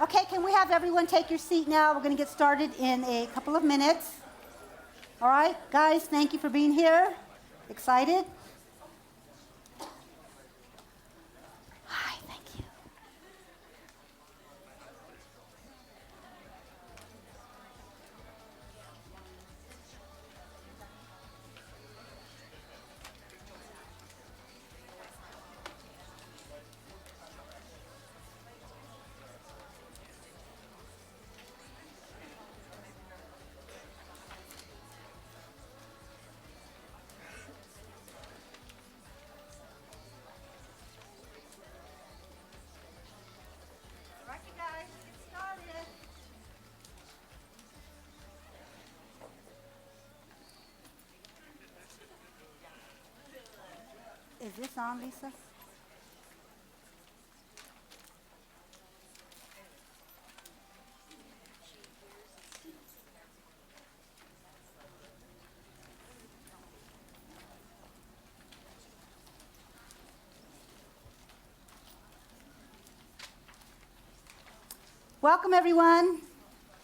Okay, can we have everyone take your seat now? We're going to get started in a couple of minutes. All right, guys, thank you for being here. Excited? Hi, thank you. All right, you guys, get started. Is this on, Lisa? Welcome, everyone.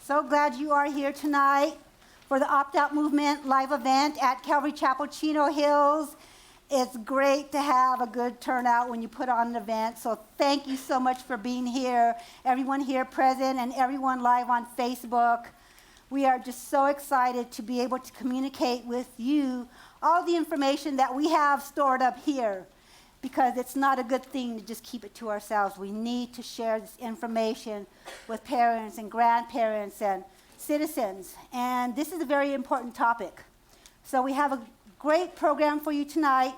So glad you are here tonight for the Opt-Out Movement live event at Calvary Chapel Chino Hills. It's great to have a good turnout when you put on an event. So thank you so much for being here, everyone here present and everyone live on Facebook. We are just so excited to be able to communicate with you all the information that we have stored up here, because it's not a good thing to just keep it to ourselves. We need to share this information with parents and grandparents and citizens. And this is a very important topic. So we have a great program for you tonight.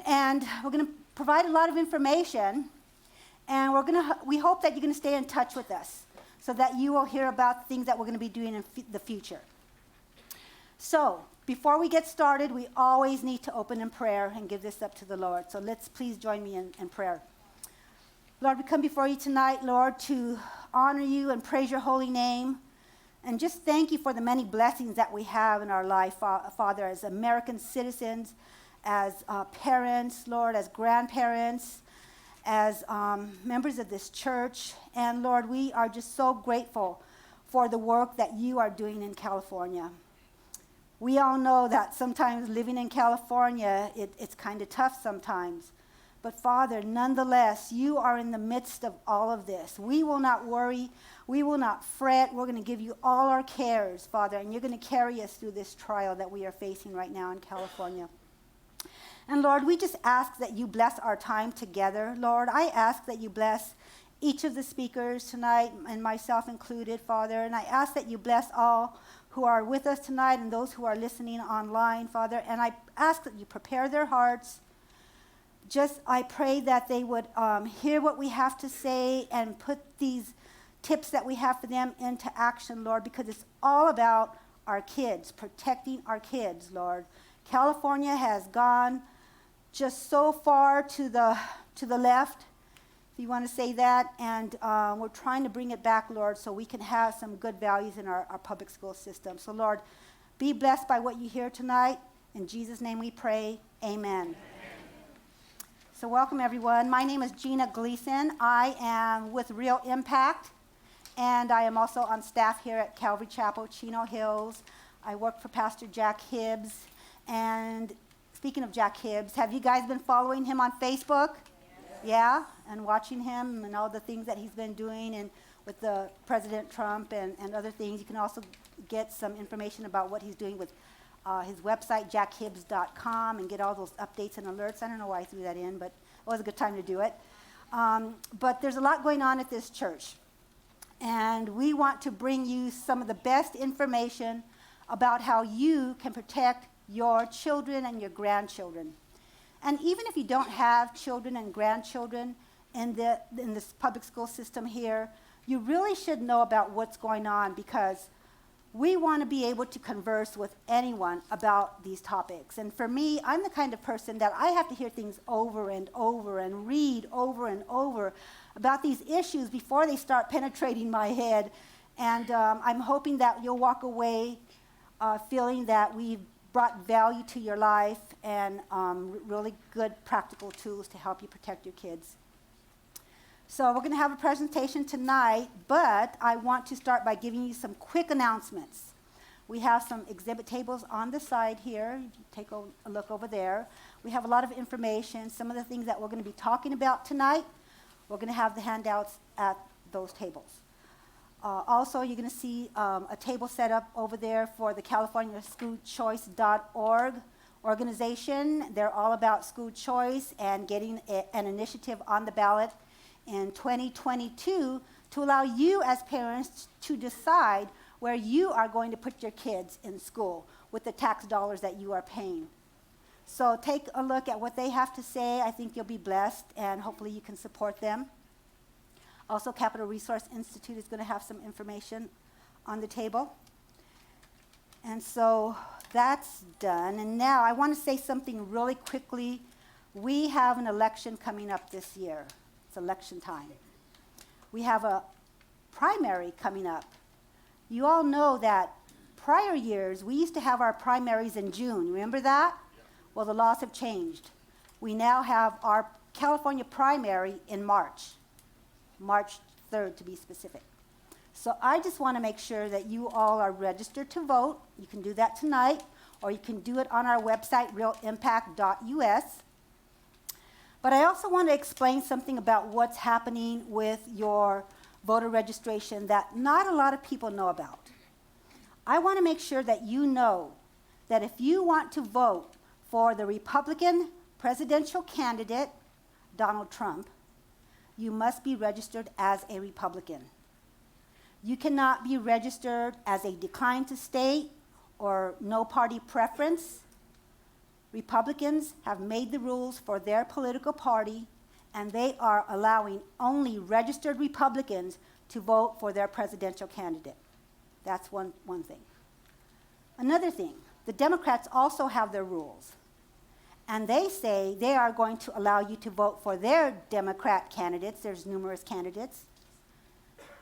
And we're going to provide a lot of information. And we hope that you're going to stay in touch with us so that you will hear about things that we're going to be doing in the future. So, before we get started, we always need to open in prayer and give this up to the Lord. So let's please join me in prayer. Lord, we come before you tonight, Lord, to honor you and praise your holy name. And just thank you for the many blessings that we have in our life, Father, as American citizens, as parents, Lord, as grandparents, as members of this church. And Lord, we are just so grateful for the work that you are doing in California. We all know that sometimes living in California, it's kind of tough sometimes. But Father, nonetheless, you are in the midst of all of this. We will not worry. We will not fret. We're going to give you all our cares, Father, and you're going to carry us through this trial that we are facing right now in California. And Lord, we just ask that you bless our time together. Lord, I ask that you bless each of the speakers tonight, and myself included, Father. And I ask that you bless all who are with us tonight and those who are listening online, Father. And I ask that you prepare their hearts. I pray that they would hear what we have to say and put these tips that we have for them into action, Lord, because it's all about our kids, protecting our kids, Lord. California has gone just so far to the left, if you want to say that, and we're trying to bring it back, Lord, so we can have some good values in our public school system. So, Lord, be blessed by what you hear tonight. In Jesus' name we pray, amen. So welcome, everyone. My name is Gina Gleason. I am with Real Impact, and I am also on staff here at Calvary Chapel Chino Hills. I work for Pastor Jack Hibbs. And speaking of Jack Hibbs, have you guys been following him on Facebook? Yeah, and watching him and all the things that he's been doing and with the President Trump and other things. You can also get some information about what he's doing with his website, jackhibbs.com, and get all those updates and alerts. I don't know why I threw that in, but it was a good time to do it. But there's a lot going on at this church. And we want to bring you some of the best information about how you can protect your children and your grandchildren. And even if you don't have children and grandchildren in this public school system here, you really should know about what's going on, because we want to be able to converse with anyone about these topics. And for me, I'm the kind of person that I have to hear things over and over and read over and over about these issues before they start penetrating my head. And I'm hoping that you'll walk away feeling that we've brought value to your life and really good practical tools to help you protect your kids. So we're going to have a presentation tonight, but I want to start by giving you some quick announcements. We have some exhibit tables on the side here. You can take a look over there. We have a lot of information. Some of the things that we're going to be talking about tonight, we're going to have the handouts at those tables. Also, you're going to see a table set up over there for the CaliforniaSchoolChoice.org organization. They're all about school choice and getting an initiative on the ballot in 2022 to allow you as parents to decide where you are going to put your kids in school with the tax dollars that you are paying. So take a look at what they have to say. I think you'll be blessed, and hopefully you can support them. Also, Capital Resource Institute is going to have some information on the table. And so that's done. And now I want to say something really quickly. We have an election coming up this year. It's election time. We have a primary coming up. You all know that prior years, we used to have our primaries in June. Remember that? Yeah. Well, the laws have changed. We now have our California primary in March 3rd to be specific. So I just want to make sure that you all are registered to vote. You can do that tonight, or you can do it on our website, realimpact.us. But I also want to explain something about what's happening with your voter registration that not a lot of people know about. I want to make sure that you know that if you want to vote for the Republican presidential candidate, Donald Trump, you must be registered as a Republican. You cannot be registered as a decline to state or no party preference. Republicans have made the rules for their political party, and they are allowing only registered Republicans to vote for their presidential candidate. That's one thing. Another thing, the Democrats also have their rules, and they say they are going to allow you to vote for their Democrat candidates. There's numerous candidates.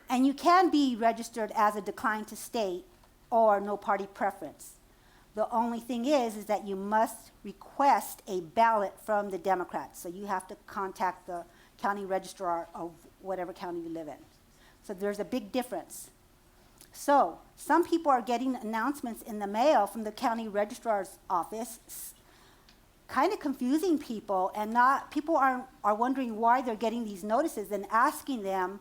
And you can be registered as a decline to state or no party preference. The only thing is that you must request a ballot from the Democrats. So you have to contact the county registrar of whatever county you live in. So there's a big difference. So some people are getting announcements in the mail from the county registrar's office, kind of confusing people, and people are wondering why they're getting these notices and asking them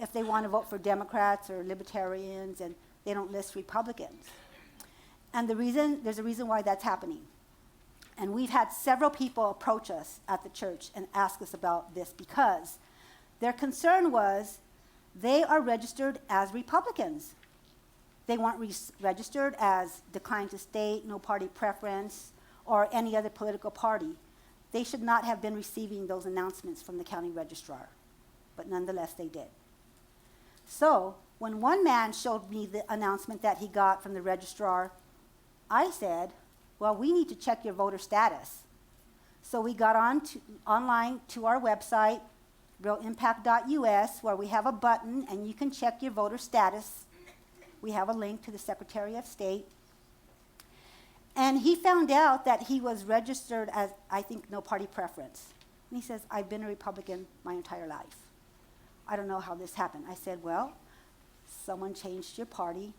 if they want to vote for Democrats or Libertarians, and they don't list Republicans. And there's a reason why that's happening. And we've had several people approach us at the church and ask us about this because their concern was they are registered as Republicans. They weren't registered as declined to state, no party preference, or any other political party. They should not have been receiving those announcements from the county registrar, but nonetheless they did. So when one man showed me the announcement that he got from the registrar, I said, well, we need to check your voter status. So we got online to our website, realimpact.us, where we have a button, and you can check your voter status. We have a link to the Secretary of State. And he found out that he was registered as, I think, no party preference. And he says, I've been a Republican my entire life. I don't know how this happened. I said, well, someone changed your party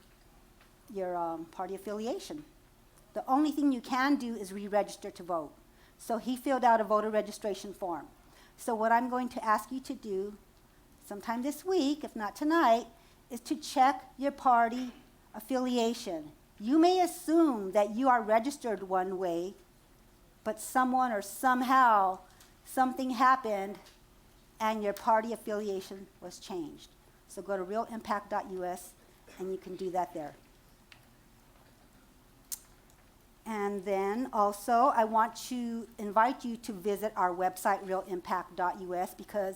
affiliation. The only thing you can do is re-register to vote. So he filled out a voter registration form. So what I'm going to ask you to do sometime this week, if not tonight, is to check your party affiliation. You may assume that you are registered one way, but someone or somehow something happened and your party affiliation was changed. So go to realimpact.us and you can do that there. And then also, I want to invite you to visit our website, realimpact.us, because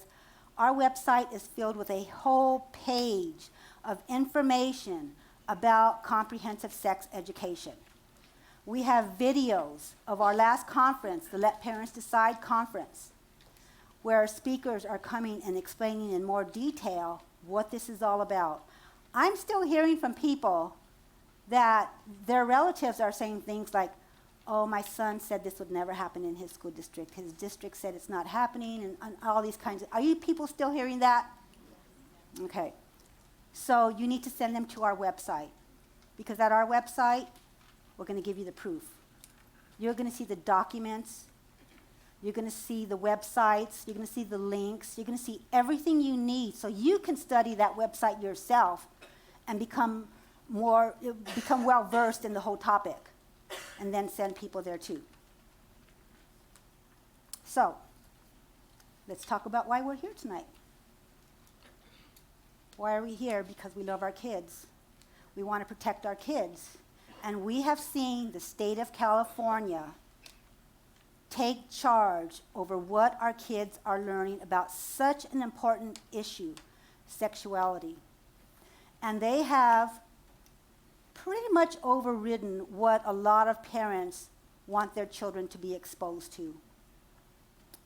our website is filled with a whole page of information about comprehensive sex education. We have videos of our last conference, the Let Parents Decide conference, where speakers are coming and explaining in more detail what this is all about. I'm still hearing from people that their relatives are saying things like, oh, my son said this would never happen in his school district. His district said it's not happening, and all these kinds of, are you people still hearing that? Okay. So you need to send them to our website, because at our website, we're going to give you the proof. You're going to see the documents. You're going to see the websites. You're going to see the links. You're going to see everything you need so you can study that website yourself and become well-versed in the whole topic, and then send people there too. So, let's talk about why we're here tonight. Why are we here? Because we love our kids. We want to protect our kids. And we have seen the state of California take charge over what our kids are learning about such an important issue, sexuality. And they have pretty much overridden what a lot of parents want their children to be exposed to.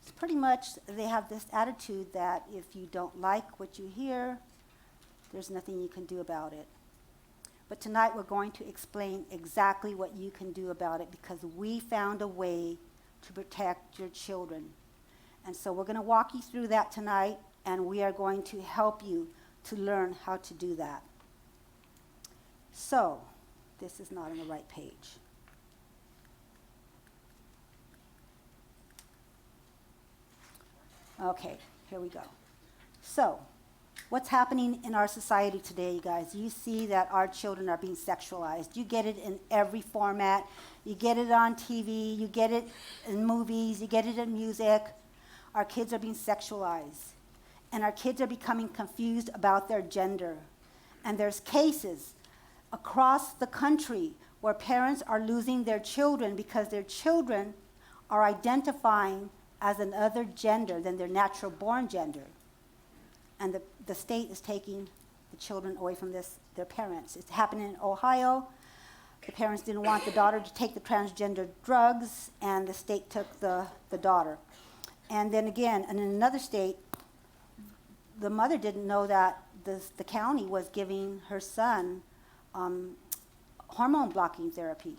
It's pretty much, they have this attitude that if you don't like what you hear, there's nothing you can do about it. But tonight we're going to explain exactly what you can do about it, because we found a way to protect your children. And so we're going to walk you through that tonight, and we are going to help you to learn how to do that. So, this is not on the right page. Okay, here we go. So, what's happening in our society today, you guys? You see that our children are being sexualized. You get it in every format. You get it on TV. You get it in movies. You get it in music. Our kids are being sexualized. And our kids are becoming confused about their gender. And there's cases across the country where parents are losing their children because their children are identifying as another gender than their natural born gender. And the state is taking the children away from their parents. It's happening in Ohio. The parents didn't want the daughter to take the transgender drugs, and the state took the daughter. And then again, in another state, the mother didn't know that the county was giving her son hormone blocking therapy.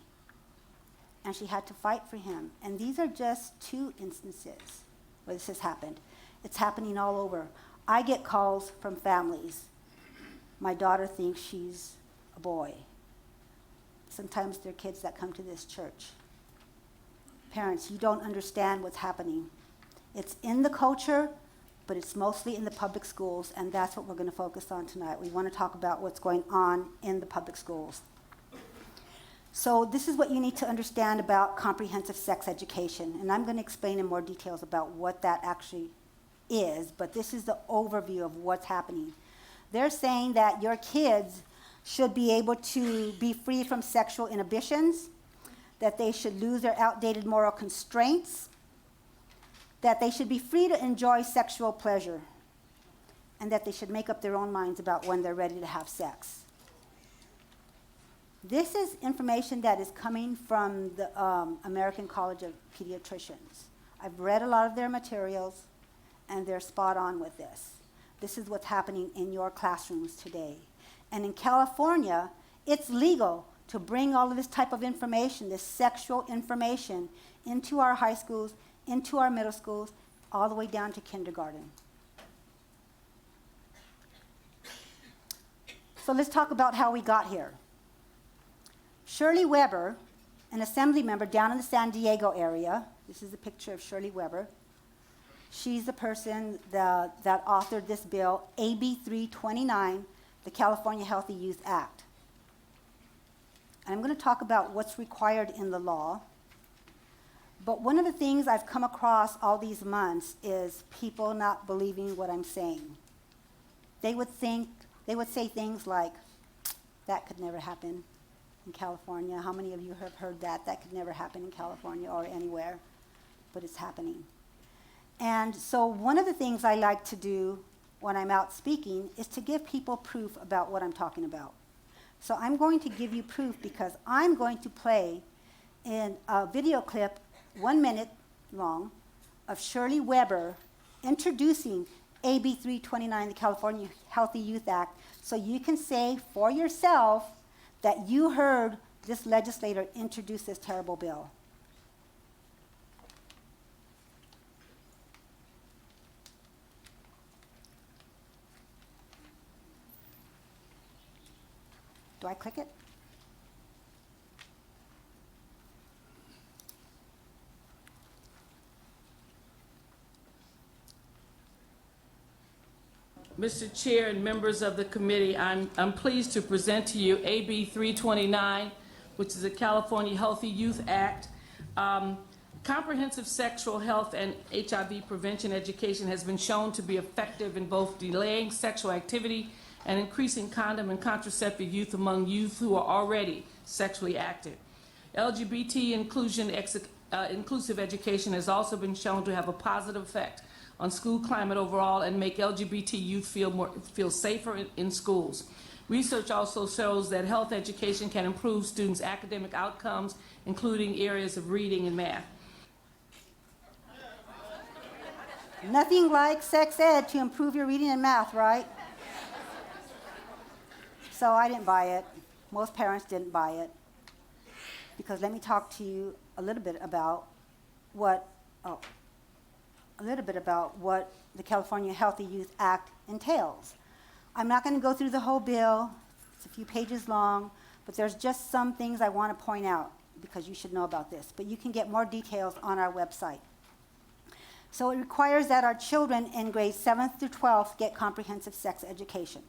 And she had to fight for him. And these are just 2 instances where this has happened. It's happening all over. I get calls from families. My daughter thinks she's a boy. Sometimes they're kids that come to this church. Parents, you don't understand what's happening. It's in the culture, but it's mostly in the public schools, and that's what we're going to focus on tonight. We want to talk about what's going on in the public schools. So this is what you need to understand about comprehensive sex education, and I'm going to explain in more details about what that actually is, but this is the overview of what's happening. They're saying that your kids should be able to be free from sexual inhibitions, that they should lose their outdated moral constraints, that they should be free to enjoy sexual pleasure, and that they should make up their own minds about when they're ready to have sex. This is information that is coming from the American College of Pediatricians. I've read a lot of their materials, and they're spot on with this. This is what's happening in your classrooms today. And in California, it's legal to bring all of this type of information, this sexual information, into our high schools, into our middle schools, all the way down to kindergarten. So let's talk about how we got here. Shirley Weber, an assembly member down in the San Diego area, this is a picture of Shirley Weber. She's the person that authored this bill, AB 329, the California Healthy Youth Act. And I'm going to talk about what's required in the law. But one of the things I've come across all these months is people not believing what I'm saying. They would say things like, that could never happen in California. How many of you have heard that? That could never happen in California or anywhere, but it's happening. And so one of the things I like to do when I'm out speaking is to give people proof about what I'm talking about. So I'm going to give you proof because I'm going to play in a video clip, 1 minute long, of Shirley Weber introducing AB 329, the California Healthy Youth Act, so you can say for yourself that you heard this legislator introduce this terrible bill. Do I click it? Mr. Chair and members of the committee, I'm pleased to present to you AB 329, which is the California Healthy Youth Act. Comprehensive sexual health and HIV prevention education has been shown to be effective in both delaying sexual activity and increasing condom and contraceptive use among youth who are already sexually active. LGBT inclusive education has also been shown to have a positive effect on school climate overall and make LGBT youth feel safer in schools. Research also shows that health education can improve students' academic outcomes, including areas of reading and math. Nothing like sex ed to improve your reading and math, right? So I didn't buy it. Most parents didn't buy it. Because let me talk to you a little bit about what the California Healthy Youth Act entails. I'm not going to go through the whole bill. It's a few pages long, but there's just some things I want to point out because you should know about this. But you can get more details on our website. So it requires that our children in grades 7th through 12th get comprehensive sex education.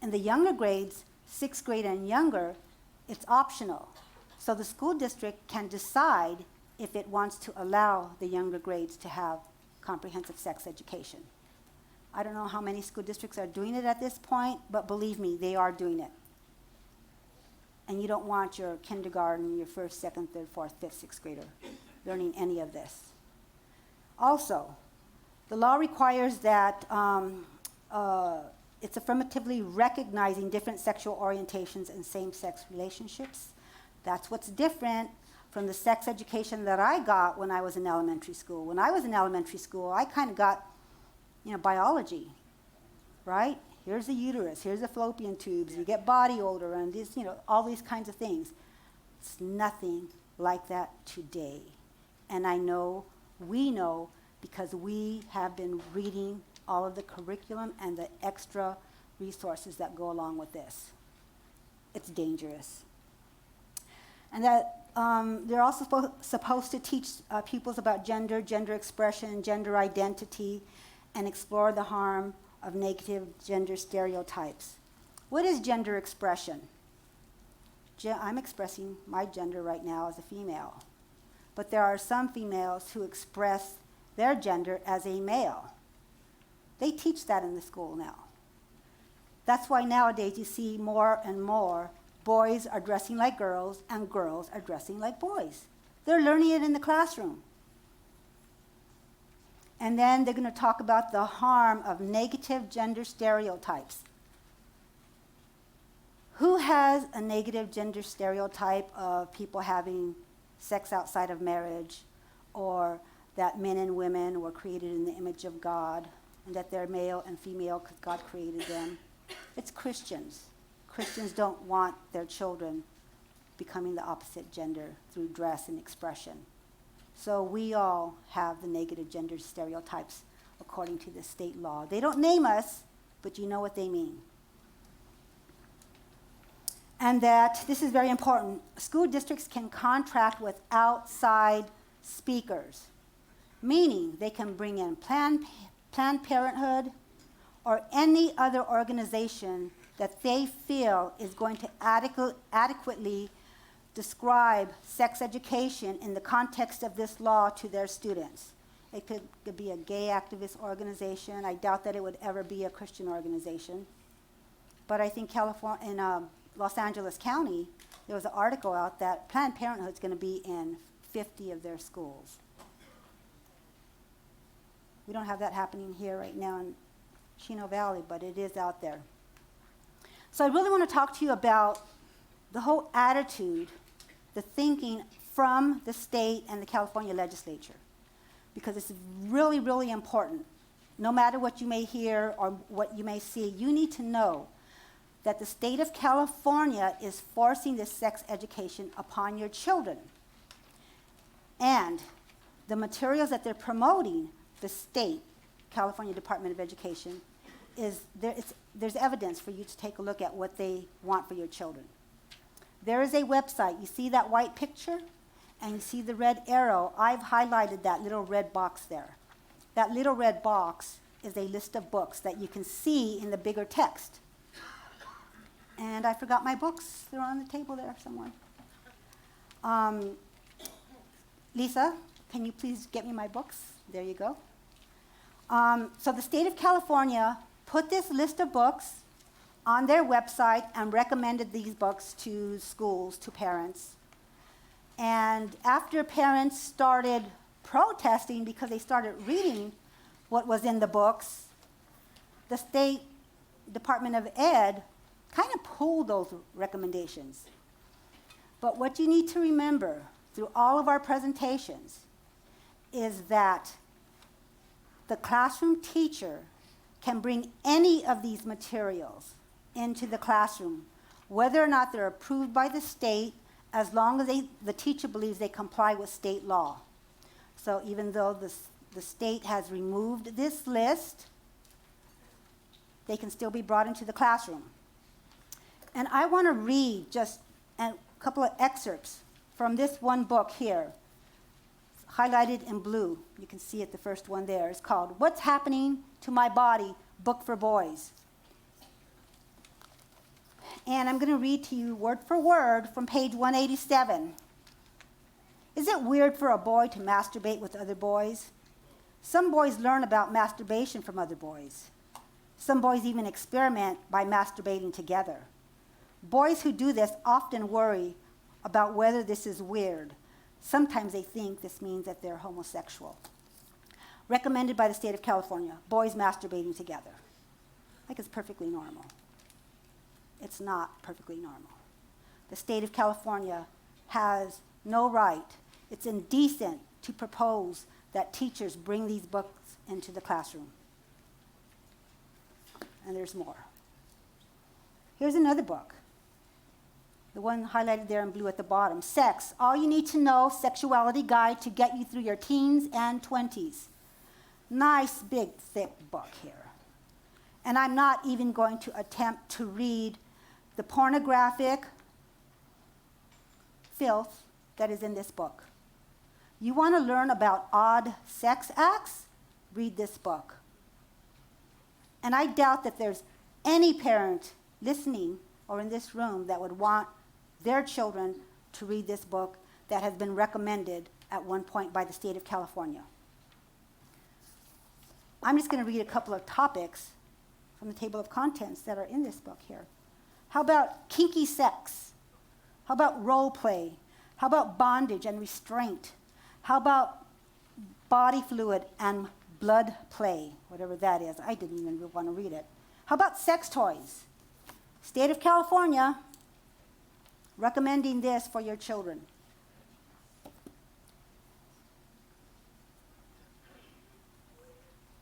In the younger grades, 6th grade and younger, it's optional. So the school district can decide if it wants to allow the younger grades to have comprehensive sex education. I don't know how many school districts are doing it at this point, but believe me, they are doing it. And you don't want your kindergarten, your 1st, 2nd, 3rd, 4th, 5th, 6th grader learning any of this. Also, the law requires that it's affirmatively recognizing different sexual orientations and same-sex relationships. That's what's different from the sex education that I got when I was in elementary school. When I was in elementary school, I kind of got, biology, right? Here's the uterus, here's the fallopian tubes, you get body odor, and these, all these kinds of things. It's nothing like that today. And I know, we know, because we have been reading all of the curriculum and the extra resources that go along with this. It's dangerous. And that they're also supposed to teach pupils about gender, gender expression, gender identity, and explore the harm of negative gender stereotypes. What is gender expression? I'm expressing my gender right now as a female. But there are some females who express their gender as a male. They teach that in the school now. That's why nowadays you see more and more boys are dressing like girls and girls are dressing like boys. They're learning it in the classroom. And then they're going to talk about the harm of negative gender stereotypes. Who has a negative gender stereotype of people having sex outside of marriage, or that men and women were created in the image of God, and that they're male and female because God created them? It's Christians. Christians don't want their children becoming the opposite gender through dress and expression. So we all have the negative gender stereotypes according to the state law. They don't name us, but you know what they mean. And that, this is very important, school districts can contract with outside speakers, meaning they can bring in Planned Parenthood or any other organization that they feel is going to adequately describe sex education in the context of this law to their students. It could be a gay activist organization. I doubt that it would ever be a Christian organization. But I think in Los Angeles County, there was an article out that Planned Parenthood is going to be in 50 of their schools. We don't have that happening here right now in Chino Valley, but it is out there. So I really want to talk to you about the whole attitude, the thinking from the state and the California legislature, because it's really, really important. No matter what you may hear or what you may see, you need to know that the state of California is forcing this sex education upon your children. And the materials that they're promoting, the state, California Department of Education, there's evidence for you to take a look at what they want for your children. There is a website. You see that white picture? And you see the red arrow. I've highlighted that little red box there. That little red box is a list of books that you can see in the bigger text. And I forgot my books. They're on the table there somewhere. Lisa, can you please get me my books? There you go. So the state of California put this list of books on their website and recommended these books to schools, to parents. And after parents started protesting because they started reading what was in the books, the State Department of Ed kind of pulled those recommendations. But what you need to remember through all of our presentations is that the classroom teacher can bring any of these materials into the classroom, whether or not they're approved by the state, as long as the teacher believes they comply with state law. So even though the state has removed this list, they can still be brought into the classroom. And I want to read just a couple of excerpts from this one book here, highlighted in blue. You can see it, the first one there. It's called What's Happening to My Body? Book for Boys. And I'm going to read to you word for word from page 187. Is it weird for a boy to masturbate with other boys? Some boys learn about masturbation from other boys. Some boys even experiment by masturbating together. Boys who do this often worry about whether this is weird. Sometimes they think this means that they're homosexual. Recommended by the state of California, boys masturbating together. Like it's perfectly normal. It's not perfectly normal. The state of California has no right. It's indecent to propose that teachers bring these books into the classroom. And there's more. Here's another book. The one highlighted there in blue at the bottom. Sex, All You Need to Know, Sexuality Guide to Get You Through Your Teens and 20s. Nice, big, thick book here. And I'm not even going to attempt to read the pornographic filth that is in this book. You want to learn about odd sex acts? Read this book. And I doubt that there's any parent listening or in this room that would want their children to read this book that has been recommended at one point by the state of California. I'm just going to read a couple of topics from the table of contents that are in this book here. How about kinky sex? How about role play? How about bondage and restraint? How about body fluid and blood play, whatever that is? I didn't even want to read it. How about sex toys? State of California recommending this for your children.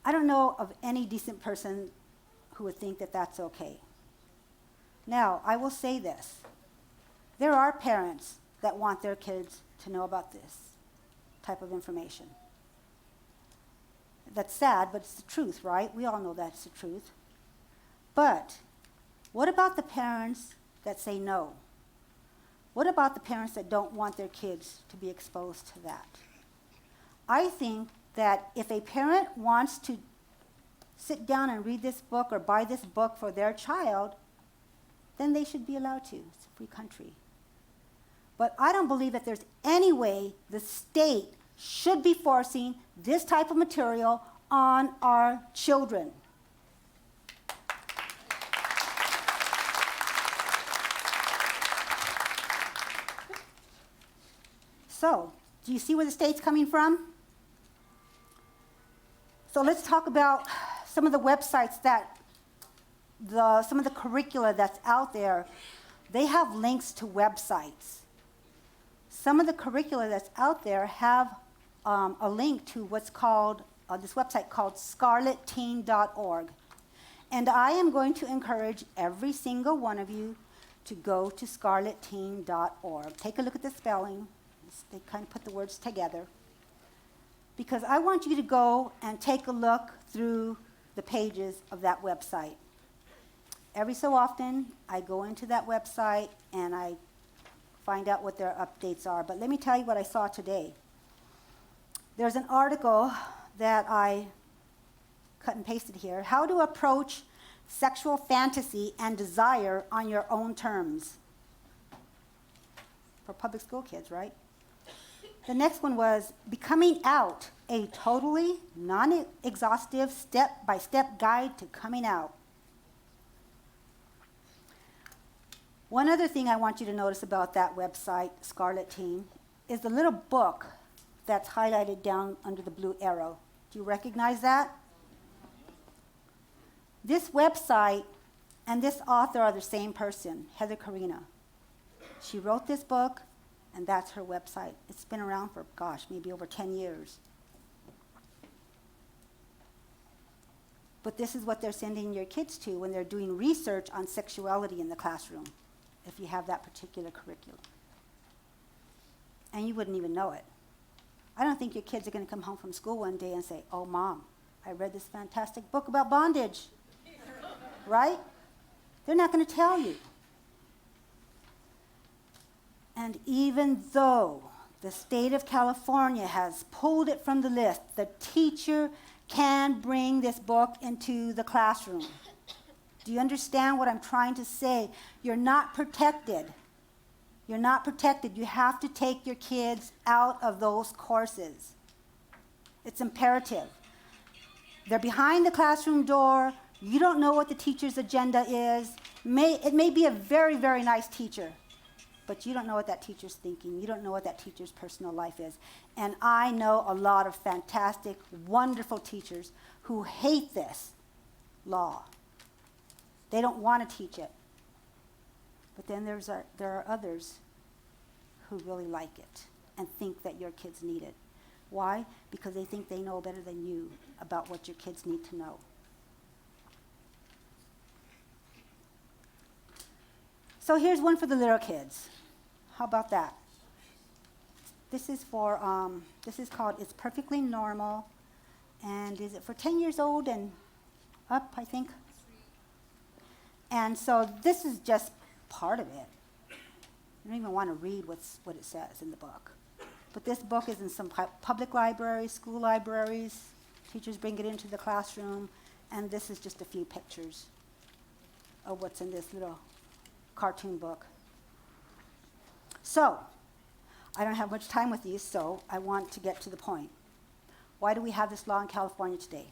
I don't know of any decent person who would think that that's okay. Now, I will say this. There are parents that want their kids to know about this type of information. That's sad, but it's the truth, right? We all know that's the truth. But what about the parents that say no? What about the parents that don't want their kids to be exposed to that? I think that if a parent wants to sit down and read this book or buy this book for their child, then they should be allowed to. It's a free country. But I don't believe that there's any way the state should be forcing this type of material on our children. So, do you see where the state's coming from? So let's talk about some of the websites that some of the curricula that's out there. They have links to websites. Some of the curricula that's out there have a link to what's called, this website called scarletteen.org. And I am going to encourage every single one of you to go to scarletteen.org. Take a look at the spelling. They kind of put the words together. Because I want you to go and take a look through the pages of that website. Every so often, I go into that website and I find out what their updates are. But let me tell you what I saw today. There's an article that I cut and pasted here. How to approach sexual fantasy and desire on your own terms. For public school kids, right? The next one was Becoming Out, a totally non-exhaustive step-by-step guide to coming out. One other thing I want you to notice about that website, Scarlet Team, is the little book that's highlighted down under the blue arrow. Do you recognize that? This website and this author are the same person, Heather Carina. She wrote this book, and that's her website. It's been around for, gosh, maybe over 10 years. But this is what they're sending your kids to when they're doing research on sexuality in the classroom, if you have that particular curriculum. And you wouldn't even know it. I don't think your kids are going to come home from school one day and say, "Oh, Mom, I read this fantastic book about bondage." Right? They're not going to tell you. And even though the state of California has pulled it from the list, the teacher can bring this book into the classroom. Do you understand what I'm trying to say? You're not protected. You're not protected. You have to take your kids out of those courses. It's imperative. They're behind the classroom door. You don't know what the teacher's agenda is. It may be a very, very nice teacher, but you don't know what that teacher's thinking. You don't know what that teacher's personal life is. And I know a lot of fantastic, wonderful teachers who hate this law. They don't want to teach it. But then there are others who really like it and think that your kids need it. Why? Because they think they know better than you about what your kids need to know. So here's one for the little kids. How about that? This is called It's Perfectly Normal. And is it for 10 years old and up, I think? And so this is just part of it. I don't even want to read what it says in the book. But this book is in some public libraries, school libraries. Teachers bring it into the classroom. And this is just a few pictures of what's in this little cartoon book. So, I don't have much time with you, so I want to get to the point. Why do we have this law in California today?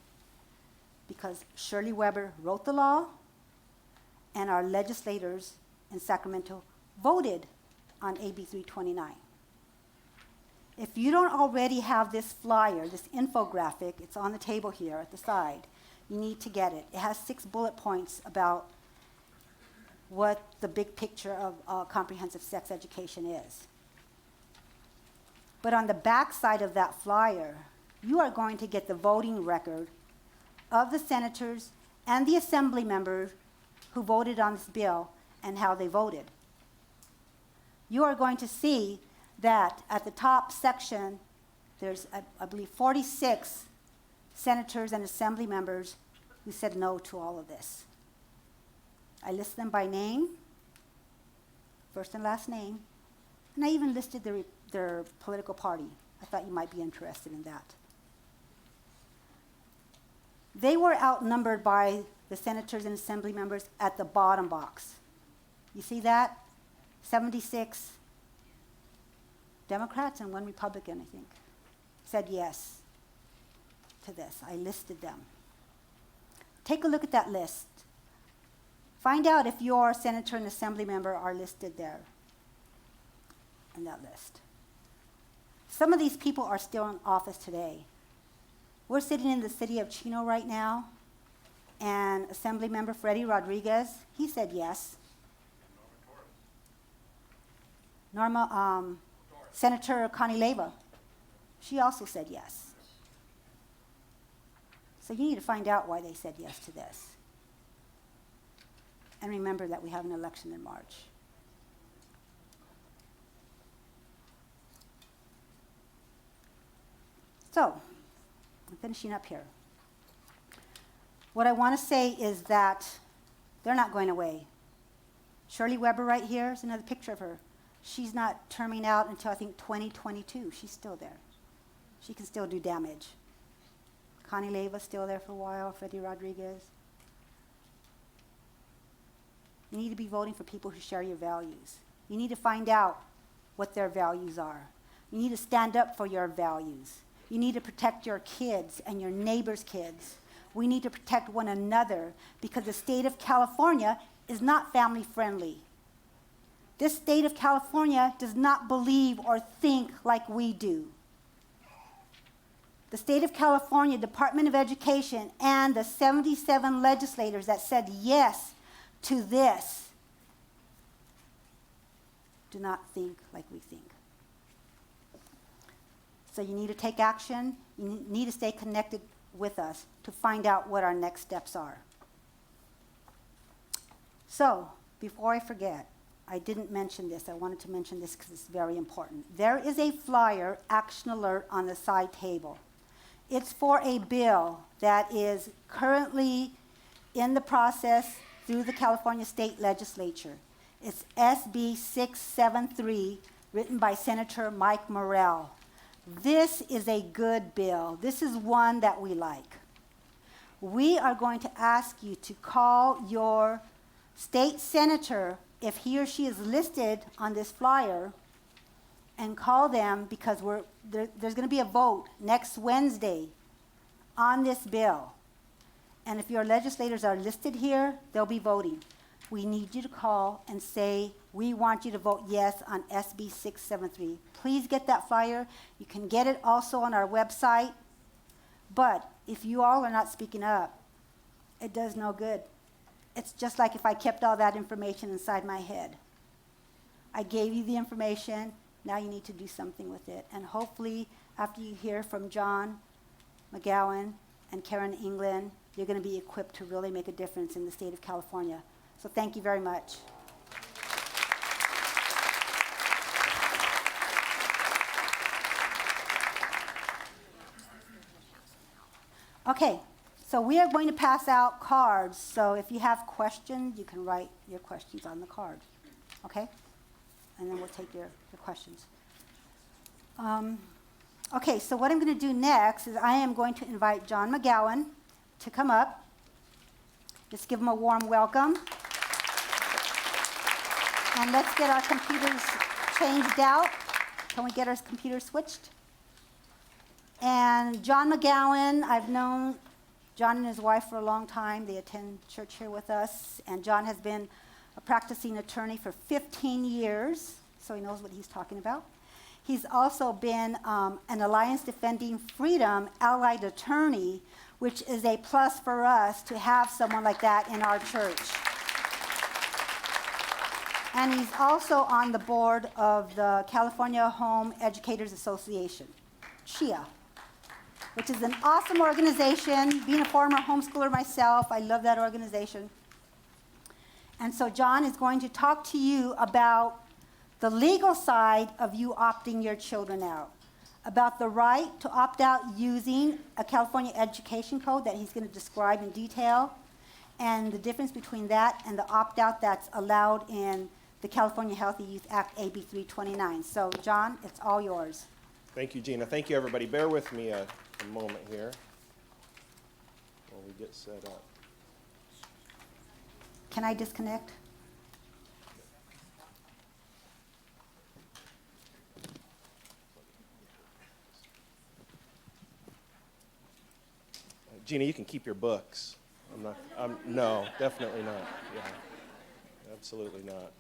Because Shirley Weber wrote the law, and our legislators in Sacramento voted on AB 329. If you don't already have this flyer, this infographic, it's on the table here at the side, you need to get it. It has 6 bullet points about what the big picture of comprehensive sex education is. But on the back side of that flyer, you are going to get the voting record of the senators and the assembly members who voted on this bill and how they voted. You are going to see that at the top section, there's, I believe, 46 senators and assembly members who said no to all of this. I list them by name, first and last name, and I even listed their political party. I thought you might be interested in that. They were outnumbered by the senators and assembly members at the bottom box. You see that? 76 Democrats and 1 Republican, I think, said yes to this. I listed them. Take a look at that list. Find out if your senator and assembly member are listed there in that list. Some of these people are still in office today. We're sitting in the city of Chino right now, and Assembly Member Freddie Rodriguez, he said yes. Senator Connie Leyva, she also said yes. So you need to find out why they said yes to this. And remember that we have an election in March. So, I'm finishing up here. What I want to say is that they're not going away. Shirley Weber right here is another picture of her. She's not terming out until I think 2022. She's still there. She can still do damage. Connie Leva's still there for a while, Freddie Rodriguez. You need to be voting for people who share your values. You need to find out what their values are. You need to stand up for your values. You need to protect your kids and your neighbors' kids. We need to protect one another because the state of California is not family friendly. This state of California does not believe or think like we do. The state of California Department of Education and the 77 legislators that said yes to this do not think like we think. So you need to take action. You need to stay connected with us to find out what our next steps are. So, before I forget, I didn't mention this. I wanted to mention this because it's very important. There is a flyer, action alert, on the side table. It's for a bill that is currently in the process through the California State Legislature. It's SB 673, written by Senator Mike Morrell. This is a good bill. This is one that we like. We are going to ask you to call your state senator, if he or she is listed on this flyer, and call them because there's going to be a vote next Wednesday on this bill. And if your legislators are listed here, they'll be voting. We need you to call and say, we want you to vote yes on SB 673. Please get that flyer. You can get it also on our website. But if you all are not speaking up, it does no good. It's just like if I kept all that information inside my head. I gave you the information. Now you need to do something with it. And hopefully, after you hear from John McGowan and Karen England, you're going to be equipped to really make a difference in the state of California. So thank you very much. Okay, so we are going to pass out cards. So if you have questions, you can write your questions on the card. Okay? And then we'll take your questions. Okay, so what I'm going to do next is I am going to invite John McGowan to come up. Just give him a warm welcome. And let's get our computers changed out. Can we get our computers switched? And John McGowan, I've known John and his wife for a long time. They attend church here with us. And John has been a practicing attorney for 15 years, so he knows what he's talking about. He's also been an Alliance Defending Freedom allied attorney, which is a plus for us to have someone like that in our church. And he's also on the board of the California Home Educators Association, CHIA, which is an awesome organization. Being a former homeschooler myself, I love that organization. And so John is going to talk to you about the legal side of you opting your children out, about the right to opt out using a California education code that he's going to describe in detail, and the difference between that and the opt-out that's allowed in the California Healthy Youth Act, AB 329. So, John, it's all yours. Thank you, Gina. Thank you, everybody. Bear with me a moment here while we get set up. Can I disconnect? Gina, you can keep your books. No, definitely not. Yeah, absolutely not.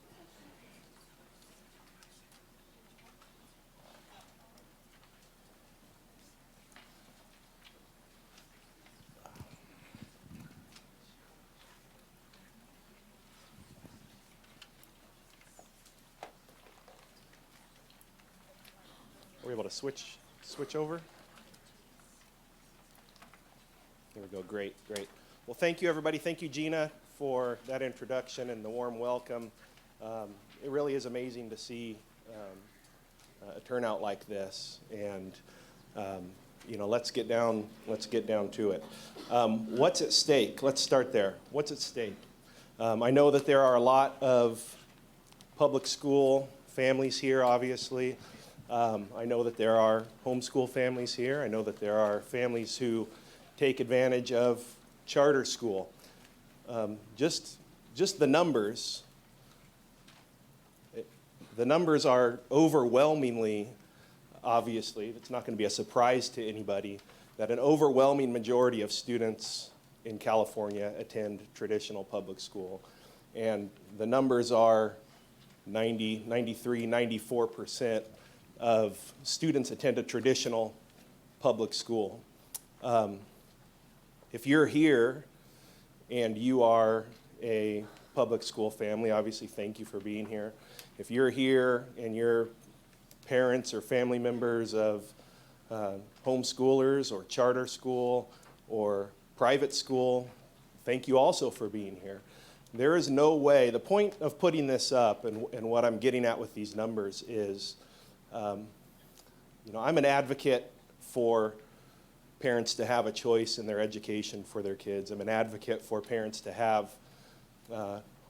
Are we able to switch over? There we go. Great. Well, thank you, everybody. Thank you, Gina, for that introduction and the warm welcome. It really is amazing to see a turnout like this. And let's get down to it. What's at stake? Let's start there. What's at stake? I know that there are a lot of public school families here, obviously. I know that there are homeschool families here. I know that there are families who take advantage of charter school. Just the numbers. The numbers are overwhelmingly, obviously, it's not going to be a surprise to anybody, that an overwhelming majority of students in California attend traditional public school. And the numbers are 90, 93, 94% of students attend a traditional public school. If you're here and you are a public school family, obviously thank you for being here. If you're here and you're parents or family members of homeschoolers or charter school or private school, thank you also for being here. There is no way, the point of putting this up and what I'm getting at with these numbers is, I'm an advocate for parents to have a choice in their education for their kids. I'm an advocate for parents to have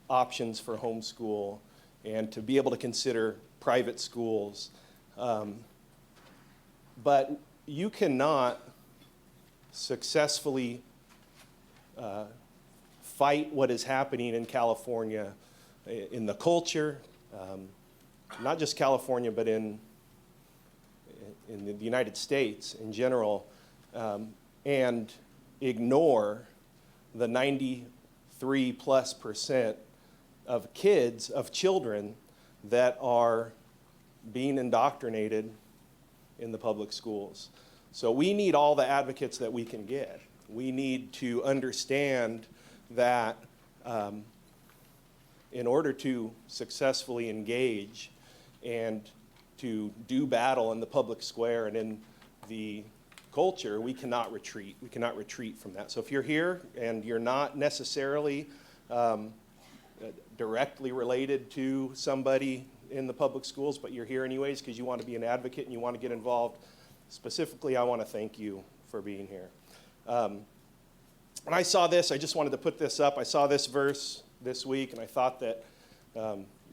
options for homeschool and to be able to consider private schools. But you cannot successfully fight what is happening in California, in the culture, not just California, but in the United States in general, and ignore the 93+% of kids, of children that are being indoctrinated in the public schools. So we need all the advocates that we can get. We need to understand that in order to successfully engage and to do battle in the public square and in the culture, we cannot retreat. We cannot retreat from that. So if you're here and you're not necessarily directly related to somebody in the public schools, but you're here anyways because you want to be an advocate and you want to get involved, specifically, I want to thank you for being here. When I saw this, I just wanted to put this up. I saw this verse this week, and I thought that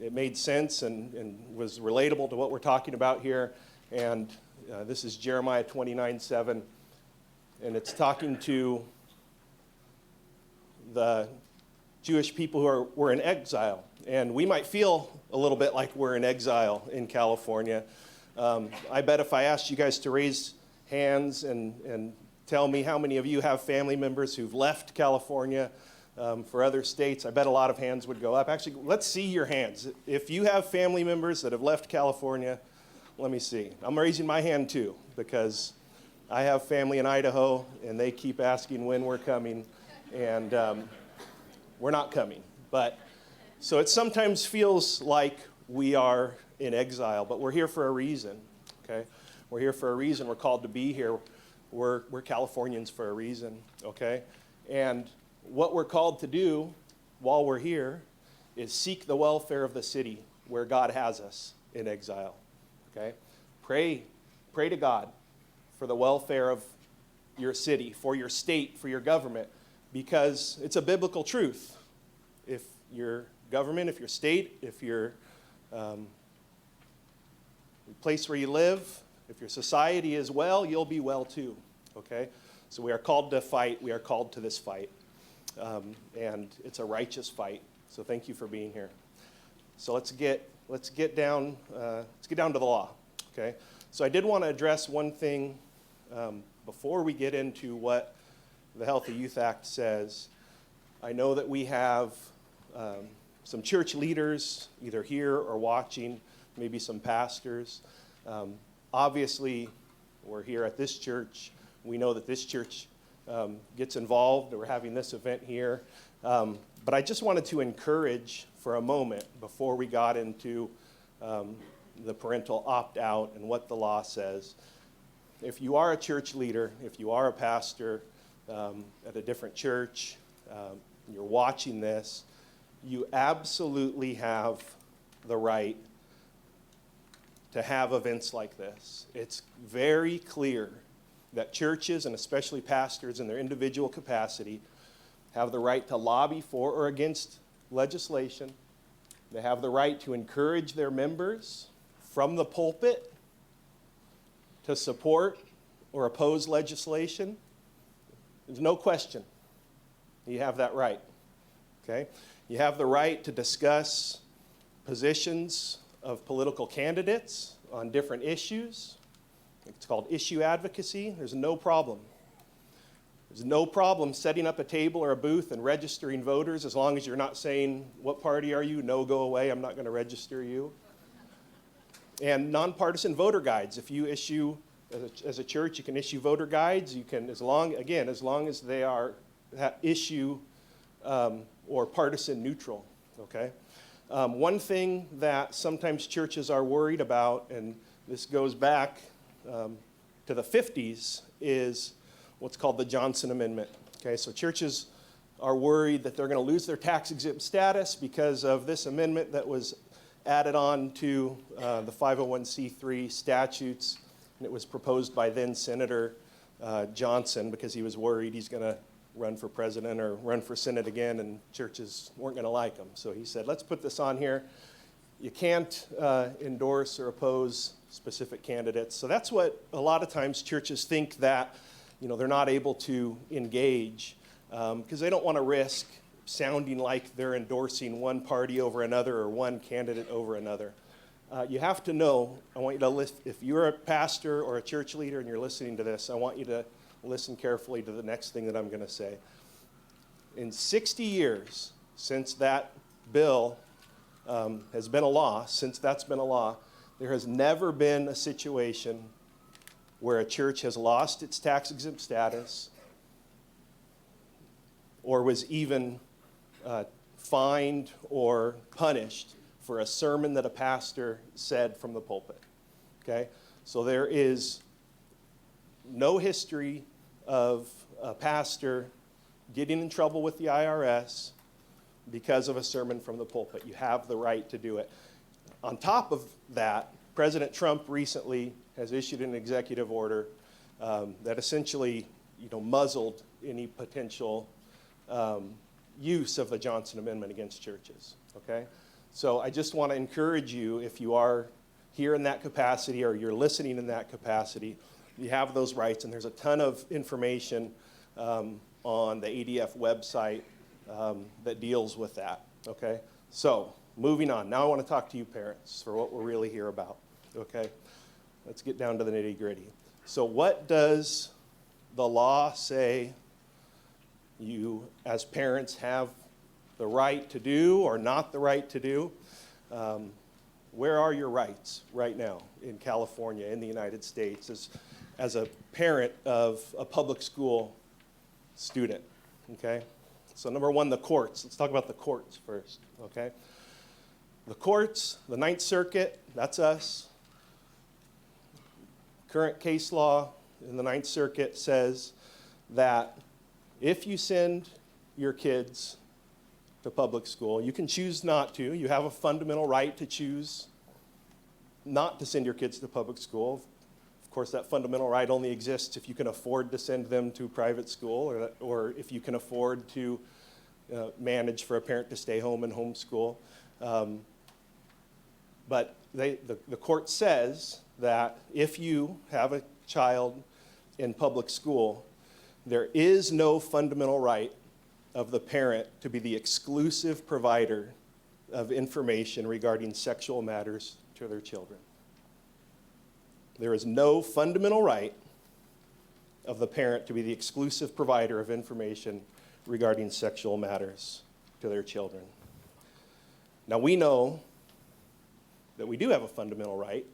it made sense and was relatable to what we're talking about here. And this is Jeremiah 29:7, and it's talking to the Jewish people who were in exile. And we might feel a little bit like we're in exile in California. I bet if I asked you guys to raise hands and tell me how many of you have family members who've left California for other states, I bet a lot of hands would go up. Actually, let's see your hands. If you have family members that have left California, let me see. I'm raising my hand too, because I have family in Idaho, and they keep asking when we're coming, and we're not coming. But so it sometimes feels like we are in exile, but we're here for a reason, okay? We're here for a reason. We're called to be here. We're Californians for a reason, okay? And what we're called to do while we're here is seek the welfare of the city where God has us in exile, okay? Pray to God for the welfare of your city, for your state, for your government, because it's a biblical truth. If your government, if your state, if your place where you live, if your society is well, you'll be well too, okay? So we are called to fight. We are called to this fight, and it's a righteous fight. So thank you for being here. So let's get down to the law, okay? So I did want to address one thing before we get into what the Healthy Youth Act says. I know that we have some church leaders either here or watching, maybe some pastors. Obviously, we're here at this church. We know that this church gets involved. We're having this event here. But I just wanted to encourage for a moment before we got into the parental opt-out and what the law says. If you are a church leader, if you are a pastor at a different church, you're watching this, you absolutely have the right to have events like this. It's very clear that churches, and especially pastors in their individual capacity, have the right to lobby for or against legislation. They have the right to encourage their members from the pulpit to support or oppose legislation. There's no question you have that right, okay? You have the right to discuss positions of political candidates on different issues. It's called issue advocacy. There's no problem. There's no problem setting up a table or a booth and registering voters as long as you're not saying, what party are you? No, go away. I'm not going to register you. And nonpartisan voter guides. If you issue, as a church, you can issue voter guides. You can, as long as they are issue or partisan neutral, okay? One thing that sometimes churches are worried about, and this goes back to the 50s, is what's called the Johnson Amendment. Okay, so churches are worried that they're going to lose their tax-exempt status because of this amendment that was added on to the 501c3 statutes, and it was proposed by then Senator Johnson because he was worried he's going to run for president or run for Senate again, and churches weren't going to like him. So he said, let's put this on here. You can't endorse or oppose specific candidates. So that's what a lot of times churches think that, you know, they're not able to engage because they don't want to risk sounding like they're endorsing one party over another or one candidate over another. You have to know, I want you to listen, if you're a pastor or a church leader and you're listening to this, I want you to listen carefully to the next thing that I'm going to say. In 60 years since that bill has been a law, since that's been a law, there has never been a situation where a church has lost its tax-exempt status or was even fined or punished for a sermon that a pastor said from the pulpit, okay? So there is no history of a pastor getting in trouble with the IRS because of a sermon from the pulpit. You have the right to do it. On top of that, President Trump recently has issued an executive order that essentially, muzzled any potential use of the Johnson Amendment against churches, okay? So I just want to encourage you, if you are here in that capacity or you're listening in that capacity, you have those rights, and there's a ton of information on the ADF website that deals with that, okay? So moving on. Now I want to talk to you parents for what we're really here about, okay? Let's get down to the nitty-gritty. So what does the law say you, as parents, have the right to do or not the right to do? Where are your rights right now in California, in the United States, as a parent of a public school student, okay? So number one, the courts. Let's talk about the courts first, okay? The courts, the Ninth Circuit, that's us. Current case law in the Ninth Circuit says that if you send your kids to public school, you can choose not to. You have a fundamental right to choose not to send your kids to public school. Of course, that fundamental right only exists if you can afford to send them to private school or if you can afford to manage for a parent to stay home and homeschool. But the court says that if you have a child in public school, there is no fundamental right of the parent to be the exclusive provider of information regarding sexual matters to their children. There is no fundamental right of the parent to be the exclusive provider of information regarding sexual matters to their children. Now, we know that we do have a fundamental right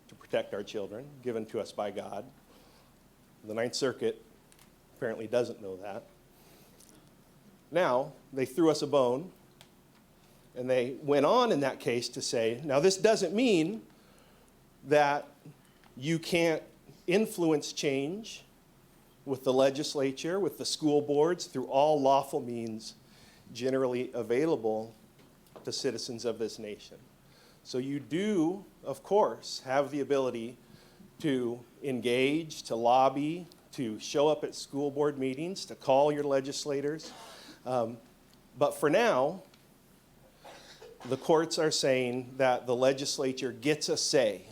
to protect our children given to us by God. The Ninth Circuit apparently doesn't know that. Now, they threw us a bone, and they went on in that case to say, now this doesn't mean that you can't influence change with the legislature, with the school boards, through all lawful means generally available to citizens of this nation. So you do, of course, have the ability to engage, to lobby, to show up at school board meetings, to call your legislators. But for now, the courts are saying that the legislature gets a say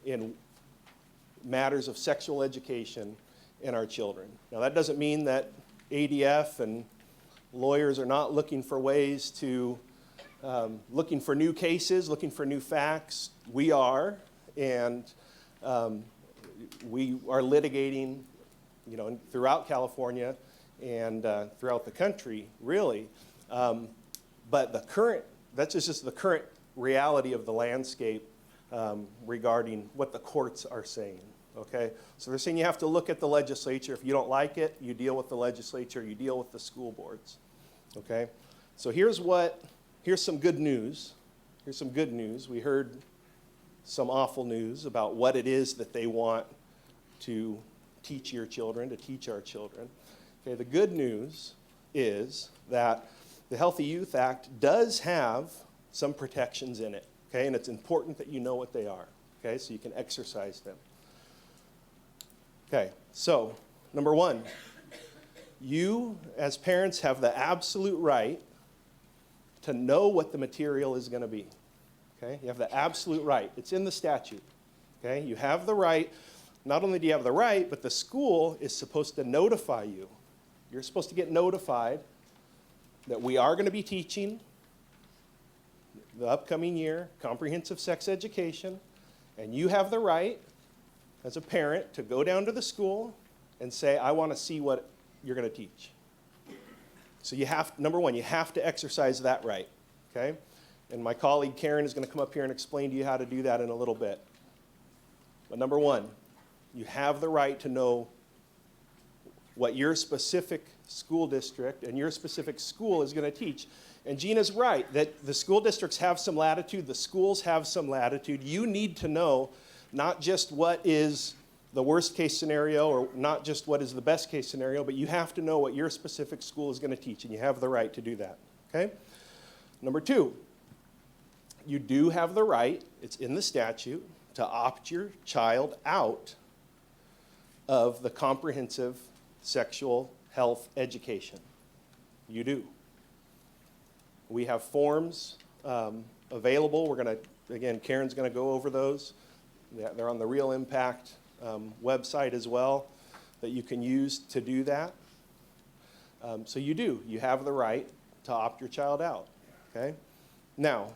in matters of sexual education in our children. Now, that doesn't mean that ADF and lawyers are not looking for ways to, looking for new cases, looking for new facts. We are, and we are litigating, throughout California and throughout the country, really. But that's just the current reality of the landscape regarding what the courts are saying, okay? So they're saying you have to look at the legislature. If you don't like it, you deal with the legislature, you deal with the school boards, okay? So here's some good news. Here's some good news. We heard some awful news about what it is that they want to teach your children, to teach our children. Okay, the good news is that the Healthy Youth Act does have some protections in it, okay? And it's important that you know what they are, okay? So you can exercise them. Okay, so number one, you as parents have the absolute right to know what the material is going to be, okay? You have the absolute right. It's in the statute, okay? You have the right. Not only do you have the right, but the school is supposed to notify you. You're supposed to get notified that we are going to be teaching the upcoming year comprehensive sex education, and you have the right as a parent to go down to the school and say, I want to see what you're going to teach. So you have, number one, you have to exercise that right, okay? And my colleague Karen is going to come up here and explain to you how to do that in a little bit. But number one, you have the right to know what your specific school district and your specific school is going to teach. And Gina's right, that the school districts have some latitude, the schools have some latitude. You need to know not just what is the worst case scenario or not just what is the best case scenario, but you have to know what your specific school is going to teach, and you have the right to do that, okay? Number two, you do have the right, it's in the statute, to opt your child out of the comprehensive sexual health education. You do. We have forms available. We're going to, again, Karen's going to go over those. They're on the Real Impact website as well that you can use to do that. So you do. You have the right to opt your child out, okay? Now,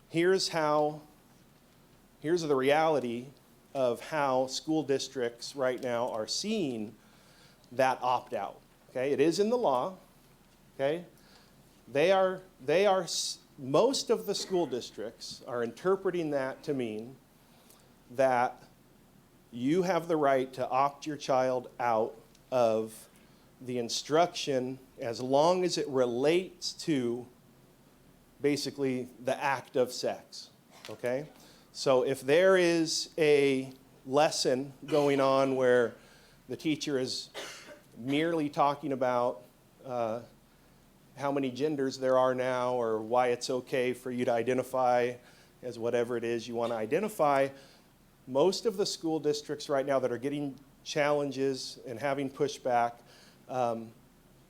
here's the reality of how school districts right now are seeing that opt-out, okay? It is in the law, okay? Most of the school districts are interpreting that to mean that you have the right to opt your child out of the instruction as long as it relates to basically the act of sex, okay? So if there is a lesson going on where the teacher is merely talking about how many genders there are now or why it's okay for you to identify as whatever it is you want to identify, most of the school districts right now that are getting challenges and having pushback